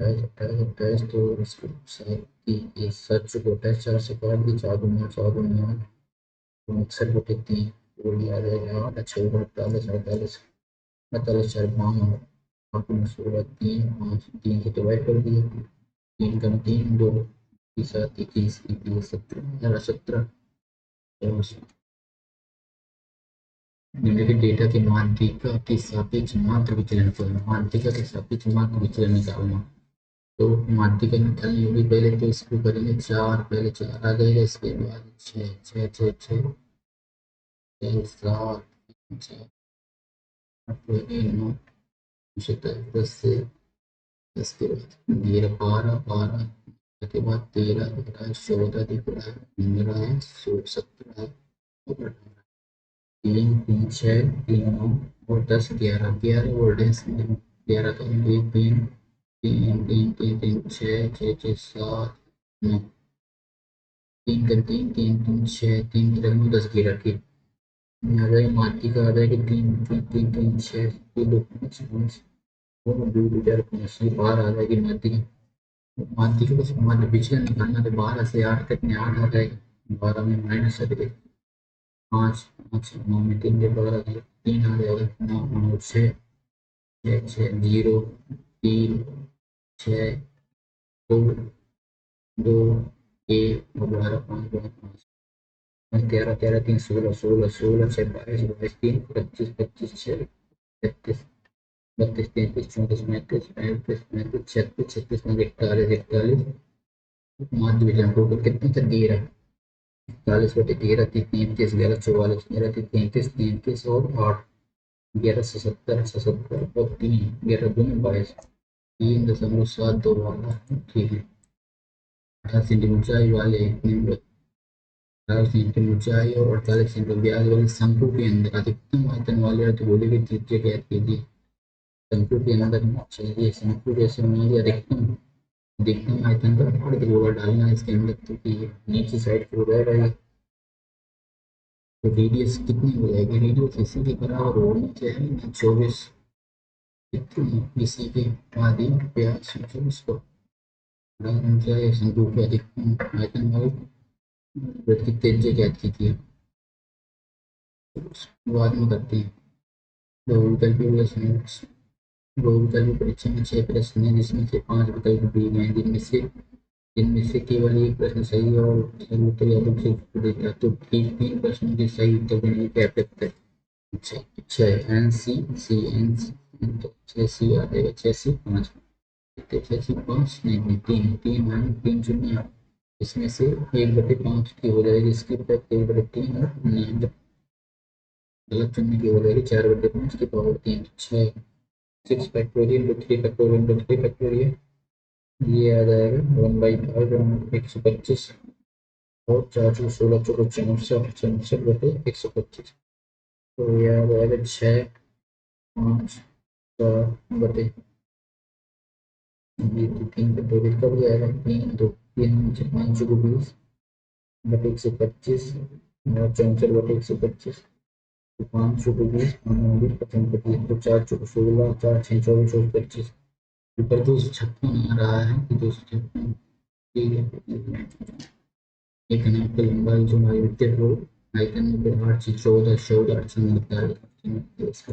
28 28 तो इसको 7 की ये 7 को 28 4 से काट दी 4 दूनी 8 तो 61/3 तो ये आ जाएगा 8 6 48 48 48 4 52 आपने 16 3 5 3 से डिवाइड कर दिया 3 कम 3 2 की 7 21 21 17 17 निम्नलिखित डेटा के माध्यिका के सापेक्ष मात्र विचलन को माध्यिका के सापेक्ष मात्र विचलन निकालना। तो माध्यिका निकालनी होगी पहले तो इसको करेंगे 4 पहले 4 आ जाएगा इसके बाद 6 6 6 6 7 6 8 9 10 से इसके बाद 12 के बाद 13 दिख रहा है 14 दिख रहा है 15 है 16 17 है और 3 3 6 3 9 और 10 11 11 और 10 11 का 1 3 3 3 3 3 6 6 6 7 9 3 का 3 3 3 6 3 9 10 11 की आ जाएगा माटी का, आ जाएगा 3 3 3 3 6 किलो 5 2 लीटर 5 ये बाहर आ जाएगी माटी की। माटी के बस मान पिछले निकालना तो 12 से 8 तक में 8 आ जाएगा, 12 में माइनस है 5 5 9 में 3 के 12 3 आ जाएगा 9 9 6 6 6 0 3 6 2 2 1 और 12 5 13 13 3 16 16 16 6 22 22 3 25 25 6 33 32 33 34 35 35 35 36 36 41 41 माध्य विजन टोटल कितने तक दिए रहा 41/13 33 11 44 11 33 33 और 8 11 से 70 और 3 11 दूनी 22 3.72 वाला ठीक है 18 सेंटीमीटर ऊंचाई वाले 18 सेंटीमीटर ऊंचाई और 48 सेंटीमीटर ब्याज वाले शंकु के अंदर अधिकतम आयतन वाले अर्धगोले की त्रिज्या ज्ञात कीजिए। शंकु के अंदर चाहिए शंकु जैसे मान लिया अधिकतम अधिकतम आयतन का अर्धगोला डालना है इसके अंदर तो ये नीचे साइड पे हो जाएगा ये। तो रेडियस कितनी हो जाएगी रेडियस इसी के बराबर होनी चाहिए 24 कितनी इसी के आदि ब्याज 24 को ऊंचाई शंकु के अधिकतम आयतन वाले वृत्त की त्रिज्या ज्ञात कीजिए। बाद में करते हैं। बहुविकल्पी प्रश्न बहुविकल्पी परीक्षा में 6 प्रश्न हैं जिसमें से 5 विकल्प दिए गए हैं जिनमें से केवल एक प्रश्न सही है और सही उत्तर या तो सिर्फ देता तो ठीक 3 प्रश्नों के सही उत्तर देने की अपेक्षा है। छः एन सी एन तो 6 सी आ जाएगा 6 सी 5 6 सी 5 नहीं 3 3 मान 3 0 इसमें से 1/5 की हो जाएगी इसकी 1/3 और गलत चुनने की हो जाएगी 4/5 की power 3 6 6 factorial two 3 factorial two 3 factorial ये आ जाएगा 1/5 125 और 4 4 16 4 64 64/125 तो ये आ जाएगा 6 5 4 ये 3 फैक्टोरियल कब जाएगा 3 2 3 5 20 और 64/125 तो 5 20 55 तो 4 16 4 6 24 24 25 ऊपर 256 आ रहा है कि 256 ठीक है एक नाप की लंबाई जो आयताकार हो आयतन में 8 से 14 14 से इसका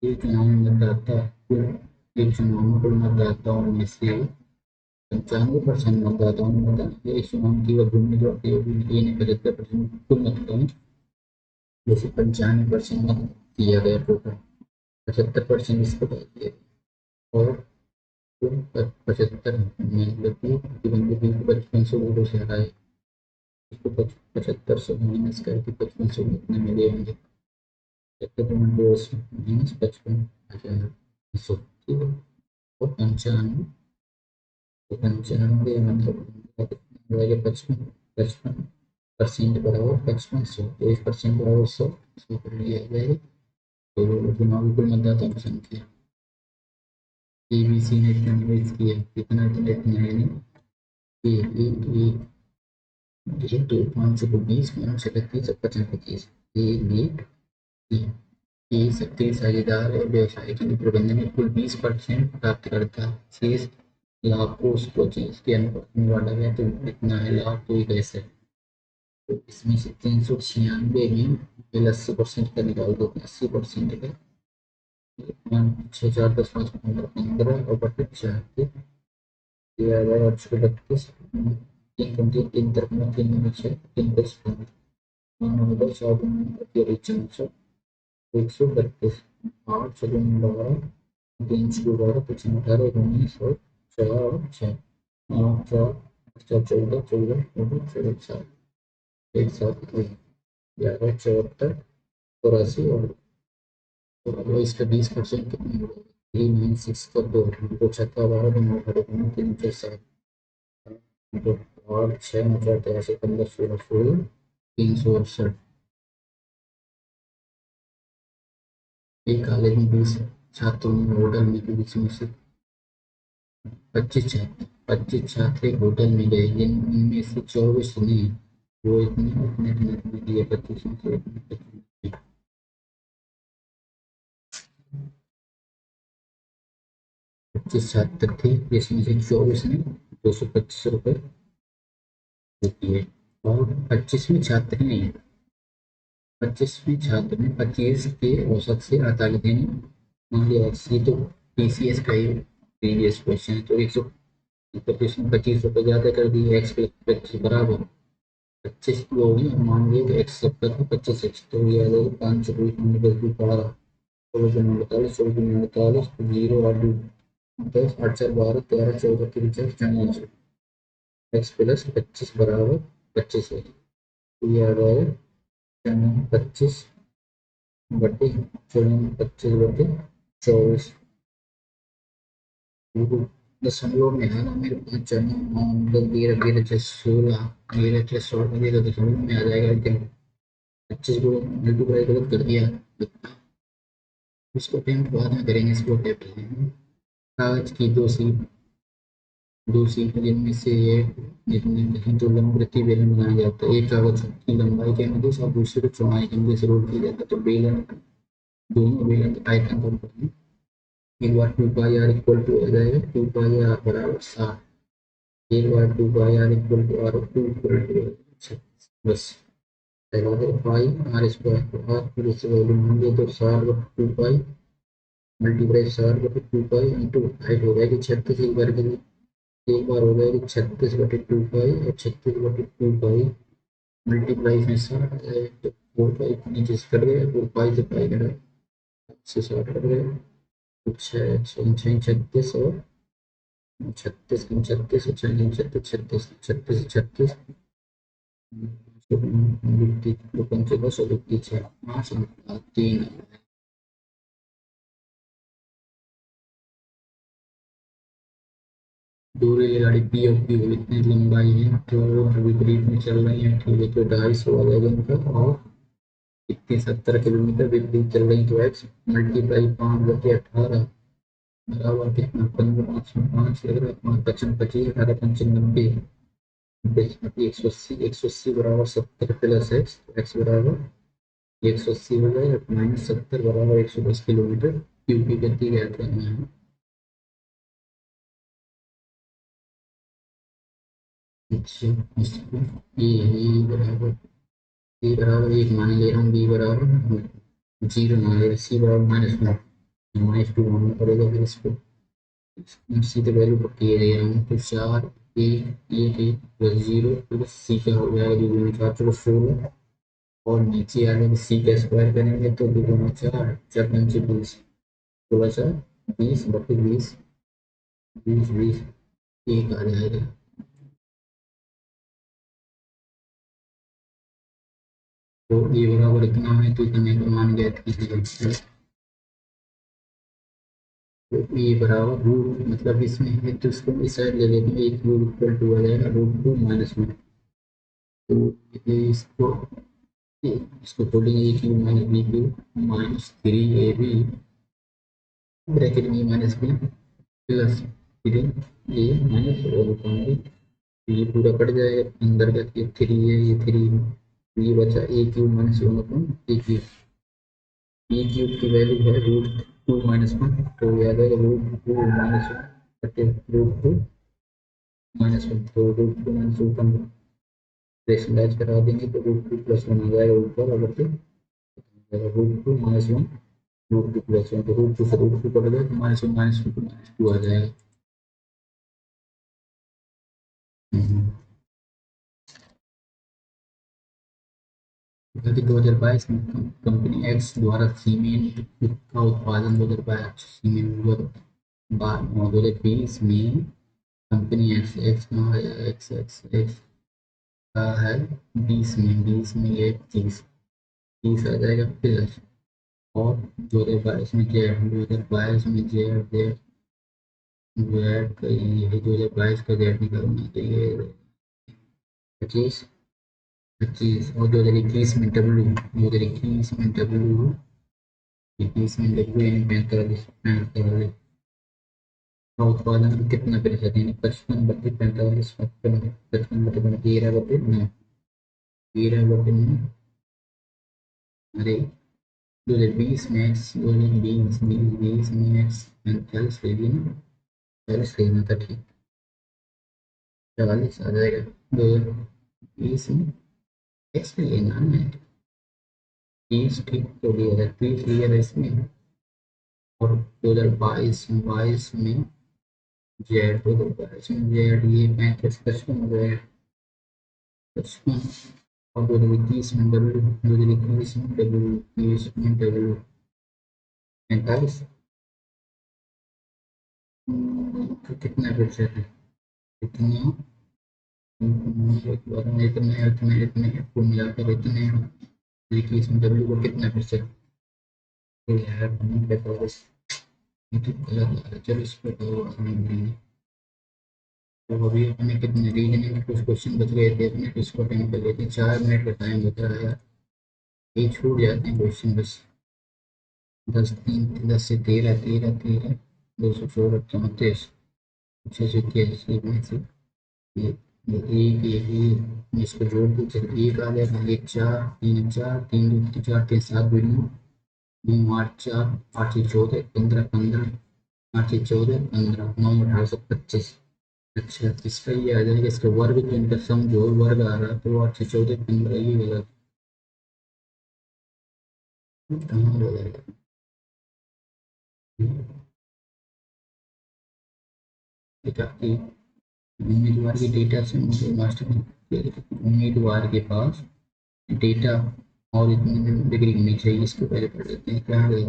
एक चुनाव में मतदाता एक चुनाव में कुल मतदाताओं में से 95% मतदाताओं ने मतदान इस चुनाव की वह उम्मीदवार थे ये ने 75% कुल मतदान जैसे 95% मत दिया गया टोटल 75% इसको दिए और 75 मतलब कि प्रतिबंधित बिल 55 वोटों से हराए इसको 75 से माइनस करके 55 से कितने मिले होंगे 55 आ जाएगा 200 ठीक है और 95 तो 95 मतलब 55 55% बराबर 5500 तो 1% बराबर 100 इसको कर लिया जाएगा तो चुनावी कुल मतदाताओं की संख्या ABC ने इतना निवेश किया कितना इतना इतना है ये ये तो 520 531 50 25 ये सक्रिय साझेदार है व्यवसाय के लिए प्रबंधन में कुल 20% प्राप्त करता है शेष लाभ को उसको चीज के अनुपात में बांटा गया तो इतना है लाभ तो एक ऐसे तो इसमें से 396 में पहले 80% का निकाल दो 80% का 6 4 10 5 15 और बटे 4 दिया जाएगा 132 3 तरफ में 3 3 10 132 8 7 12 3 12 18 19 और 4 और 6 8 4 14 14 14 7 एक साथ 11 74 84 और इसका 20% कितने 396 का 2 तो 12 9 3 4 7 8 6 9 4 13 15 16 16 368 एक कॉलेज में 20 छात्रों ने होटल में के बीच में से 25 छात्र एक होटल में गए जिनमें से 24 ने वो इतने दिए 25 में से इतने 25 छात्र थे जिसमें से 24 ने 225 रुपये दिए और 25वें छात्र ने 25 औसत से 48 दिन मान लिया। ये तो पीसीएस का ही प्रीवियस क्वेश्चन है, तो 100 मतलब इसमें 25 रुपये ज़्यादा कर दिए। एक्स प्लस 25 बराबर 25 किलो होगी, और मान लिया कि एक्स सब का 25 एक्स तो ये आ जाएगा 5 10 16 16 48 16 48 जीरो 8 10 8 4 12 13 14 3 4 54 एक्स प्लस 25 बराबर 25 है, तो ये आ जाएगा 25 बटे दशमलव में है ना मेरे पास चना 9 10 11 12 16 दशमलव में आ जाएगा, लेकिन 25 को मल्टीप्लाई गलत कर दिया। इसको पेमेंट बाद में करेंगे, इसको पेमेंट कागज की दो सीट जिनमें से एक जिसमें दो लंबवृत्तीय बेलन बनाया जाता है। एक कागज की लंबाई के अनुदेश और दूसरे को चौड़ाई के अनुदेश रोल किया जाता है, तो बेलन दोनों बेलन के आयतन का अनुपात है। एक बार 2 पाई आर इक्वल टू आ जाएगा 2 पाई आर बराबर 60। एक बार 2 pi R equal to R two equal to बस लगा दे पाई आर स्क्वायर, तो आर फिर इससे वैल्यू मान लिया तो 60/2 pi multiply 60/2 pi into height हो जाएगी 36। एक बार हो जाएगी 36/2 पाई और 36/2 पाई मल्टीप्लाई में 60 आ जाएगा, तो 4 पाई नीचे से कट गया, 4 पाई से पाई कटा से 60 कट गया, तो 6 और 36 3 दो रेलगाड़ी पी और क्यू इतनी लंबाई है तो विपरीत में चल रही है, ठीक है, तो 250 आ जाएगा इनका। और इतनी 70 किलोमीटर विपरीत चल रही, तो एक्स मल्टीप्लाई 5/18 बराबर कितना 15 5 में 5 लग रहा है 5 55 25 18 पंचे 90 180 बराबर 70 प्लस एक्स, एक्स बराबर 180 हो जाएगा माइनस 70 बराबर 110 किलोमीटर क्यू की गति ज्ञात करना है। अच्छा, इसको ए बराबर बी बराबर 1 मान ले रहा हूँ, बी बराबर 0 मान ले रहा हूँ, सी बराबर -1 -2 मानना पड़ेगा। फिर इसको सीधे वैल्यू पुट किए दे रहा हूँ, तो 4 1 प्लस 0 प्लस सी का हो जाएगा 2 दूनी 4 चलो 16, और नीचे आ जाएगा सी का स्क्वायर करेंगे तो 2 दूनी 4 4 पंचे 20 16 4 20/20 20 1 आ जाएगा। तो ये बराबर इतना है, तो इतने का मान ज्ञात कीजिए। तो ये बराबर रूट मतलब इसमें है तो इसको इस साइड ले लेते हैं, एक रूट इक्वल टू आ जाएगा √2 -1। तो ये इसको खोलेंगे A Q minus B Q -3 AB bracket B minus B plus 3 A - ये पूरा कट जाएगा अंदर का, ये 3 है ये 3, ये बचा ए क्यू -1/ए क्यू। ए क्यूब की वैल्यू है √2 - 1, तो याद है √2 - 1 तो √2 - 1 रेशनलाइज करा देंगे तो √2 + 1 आ जाएगा ऊपर, अगर तो √2 - 1 √2 + 1, तो √2 से √2 कट गया तो -1 -2 -2 आ जाएगा। क्योंकि 2022 में कंपनी एक्स द्वारा सीमेंट का उत्पादन 2022 सीमेंट 2020 में कंपनी एक्स एक्स में आया एक्स एक्स एक्स का है 20 में ये 30 आ जाएगा प्लस, और 2022 में जेड 2022 में जेड जेड जेड का ये है 2022 का जेड निकालना तो ये 25 और 2021 में यानी 45 का उत्पादन कितना प्रतिशत यानी 55/45 55/13/9 13 अरे 2020 में एक्स 2020 में एक्स 45 ले लिया ना, 40 लेना था ठीक, 44 आ जाएगा। 2020 में एक्स पे लेना है, 30 ठीक तो लिया था, 30 लिया था इसमें, और 2022 में जेड, 2022 में जेड ये 35 55 हो जाएगा, 55। और 2021 में डब्ल्यू, 2021 में डब्ल्यू, 21 में डब्ल्यू 45। तो कितना प्रतिशत है, इतना एक बार में इतने कुल मिलाकर इतने, 21 में डब्ल्यू को कितना प्रतिशत, तो यार 45, ये तो गलत आ रहा है, चलो इस पर तो समझ लेंगे। तो अभी अपने कितने रीजनिंग में कुछ क्वेश्चन बच गए थे अपने, तो इसको टाइम कर लेते हैं, 4 मिनट का टाइम बच रहा है यार, ये छूट जाते हैं क्वेश्चन बस। 10 से 13, 13 214 34 681 में से ये एक एक एक इसको जोड़ दो, चल एक आ जाएगा, एक चार तीन चार तीन दो चार तीन 7 दूनी 9 8 4 8 से 14 15 15 8 से 14 15 9 18 से 25। अच्छा इसका ये आ जाएगा, इसका वर्ग जो इनका सम जो वर्ग आ रहा है, तो 8 से 14 15 ये गलत, कहाँ हो जाएगा। ठीक है, उम्मीदवार के डेटा से मुझे मास्टर, उम्मीदवार के पास डेटा और इतनी डिग्री होनी चाहिए, इसको पहले पढ़ लेते हैं क्या है।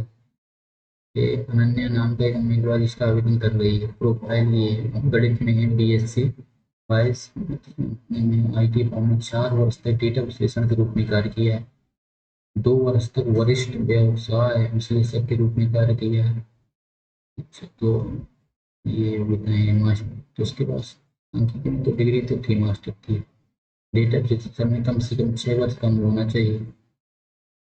अनन्या नाम का एक उम्मीदवार इसका आवेदन कर रही है, प्रोफाइल ये गणित में है, बीएससी 22 में आईटी फॉर्म में 4 वर्ष तक डेटा विश्लेषण के रूप में कार्य किया है, 2 वर्ष तक वरिष्ठ व्यवसाय विश्लेषक के रूप में कार्य किया है। अच्छा तो ये बताएं मास्टर, तो उसके पास अंकित में तो डिग्री तो थी, मास्टर की, डेटा विश्लेषण में कम से कम 6 वर्ष कम होना चाहिए,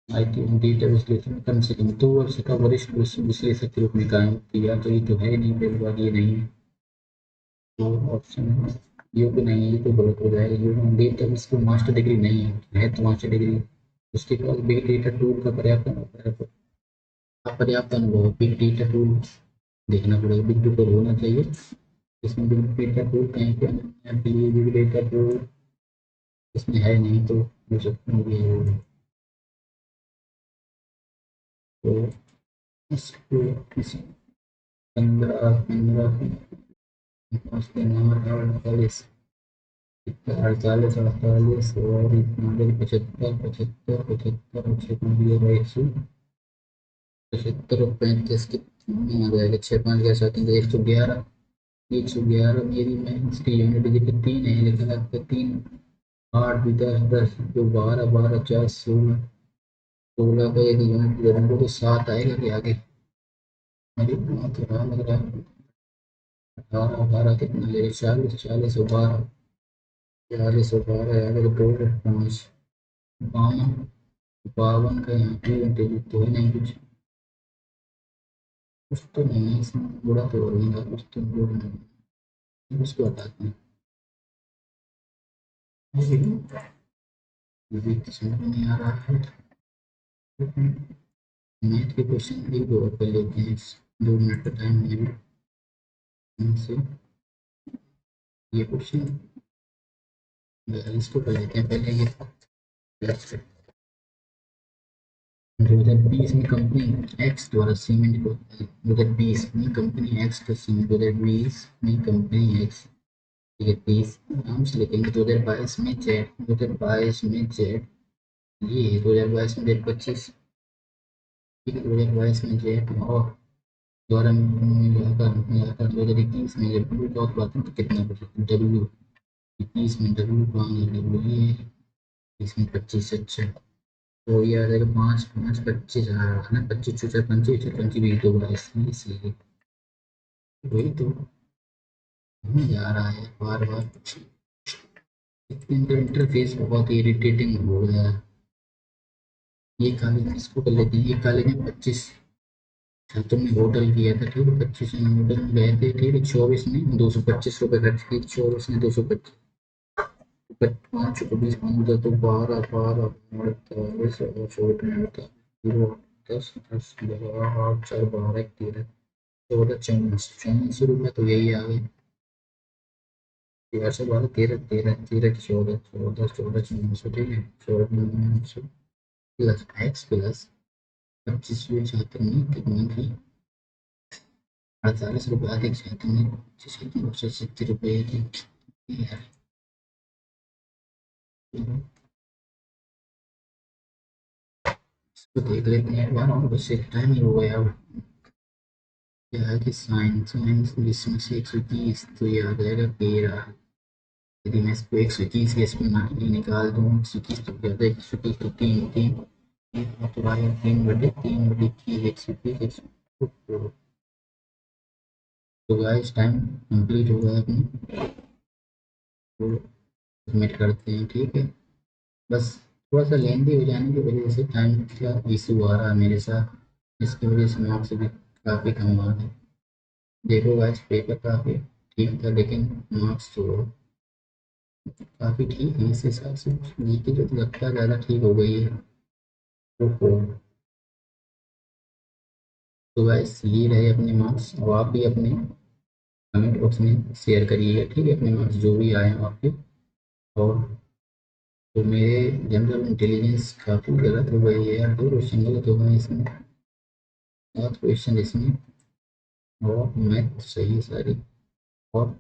आईटी डेटा विश्लेषण में कम से कम 2 वर्ष का वरिष्ठ विश्लेषक के रूप में काम किया, तो ये तो है नहीं, पहली बात ये नहीं है, तो ऑप्शन ये भी नहीं है, ये तो गलत हो जाएगा, ये डेटा इसको मास्टर डिग्री नहीं है तो मास्टर डिग्री। उसके बाद बिग डेटा टूल का पर्याप्त अनुभव, बिग डेटा टूल देखना पड़ेगा, बिग डेटा होना चाहिए इसमें, बिग डेटा टूल कहीं पे लिए बिग डेटा टूल इसमें है नहीं, तो हो सकता है तो इसको किसी 15 अड़तालीस 48 और इतना 75 पचहत्तर और 35 कितने आ जाएगा, 6 5 11 111 मेरी मैं इसकी यूनिट डिजिट 3 है, लेकिन आपका 3 8 भी 10 10 जो 12 12 4 16 16 का एक यूनिट जोड़ेंगे तो 7 आएगा कि आगे, मेरी बात तो लग रहा है 18 18 कितना ले 40 40 और 12 40 और 12 आगे तो 2 5 52 52 का यहाँ पे डिजिट तो है नहीं, कुछ तो नहीं है इसमें, बुरा तो हो रही है कुछ तो बुरा नहीं, उसको हटाते हैं, ये भी समझ में नहीं आ रहा है। मैथ के क्वेश्चन एक दो और कर लेते हैं, 2 मिनट का टाइम है इनसे, ये क्वेश्चन इसको कर लेते हैं पहले, ये 2020 में कंपनी एक्स द्वारा सीमेंट को, 2020 में कंपनी एक्स का सीमेंट, 2020 में कंपनी एक्स, ठीक है 20 नाम से लिखेंगे, 2022 में जेड, 2022 में जेड, ये 2022 में जेड 25, ठीक है 2022 में जेड और द्वारा मिलाकर मिलाकर 2021 में जब डब्ल्यू का उत्पादन तो कितना बचा, डब्ल्यू 21 में डब्ल्यू पाएंगे, डब्ल्यू ये इसमें 25, अच्छा तो ये आ जाएगा 5 5 25 आ रहा है ना, 25 चौचा 25 25 भी तो बड़ा इसमें, इसलिए वही तो हमें जा रहा है बार बार, इंटरफेस बहुत इरिटेटिंग हो गया है। ये कॉलेज इसको कर लेते हैं, ये कॉलेज में 25 छात्रों ने होटल किया था, ठीक है 25 ने होटल में गए थे, ठीक है 24 ने 225 रुपये खर्च किए, 24 ने 225 5 को 20 15 तो 12 12 48 और 14 10 10 11 8 4 12 13 14 24 तो यही आ गए। 4 से 12 13 13 13 14 14 14 24 ठीक है। 14 प्लस एक्स प्लस 25 कितनी थी 48 रुपये अधिक 280 रुपये थी यार। इसको देख लेते हैं एक बार और बस एक टाइम ही हो गया अब। क्या है कि साइन साइन 20 में से 130 तो ये आ जाएगा 13। यदि मैं इसको 121 के इसमें ना निकाल दूँ 121 तो क्या होता है 121 तो 3 3 तो आया 3/3 121 तो गाइस टाइम कंप्लीट हो गया अपनी तो सबमिट करते हैं ठीक है। बस थोड़ा सा लेंदी हो जाने की वजह से टाइम का इशू आ रहा है मेरे साथ इसकी वजह से मार्क्स भी काफ़ी कम आ रहे। देखो गाइस पेपर काफ़ी ठीक था लेकिन मार्क्स तो काफ़ी ठीक है इस हिसाब से जीके जो लगता है ज़्यादा ठीक हो गई है। तो गाइस ये रहे अपने मार्क्स और आप भी अपने कमेंट बॉक्स में शेयर करिएगा ठीक है अपने मार्क्स जो भी आए हैं आपके। और तो मेरे जनरल इंटेलिजेंस काफ़ी गलत हो गई है यार 2 क्वेश्चन गलत हो गए इसमें 7 क्वेश्चन इसमें और मैथ सही है सारी और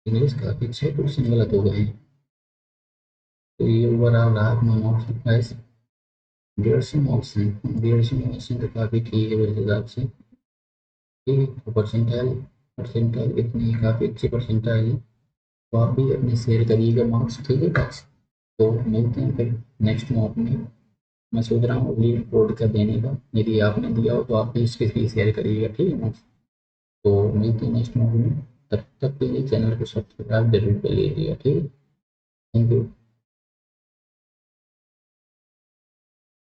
इंग्लिश काफ़ी 6 क्वेश्चन गलत हो गए हैं। तो ये ओवरऑल रहा अपना मार्क्स गाइस 150 मार्क्स हैं 150 मार्क्स हैं तो काफ़ी ठीक है मेरे हिसाब से ठीक है। तो परसेंटाइल परसेंटाइल इतनी काफ़ी अच्छी परसेंटाइल है तो आप भी अपने शेयर करिएगा मार्क्स ठीक है गाइस। तो मिलते हैं फिर नेक्स्ट मॉक में। मैं सोच रहा हूँ अगली रिपोर्ट का देने का यदि आपने दिया हो तो आप भी इसके लिए शेयर करिएगा ठीक है। तो मिलते हैं नेक्स्ट मॉक में तब तक के लिए चैनल को सब्सक्राइब जरूर कर लीजिएगा ठीक है। Thank you.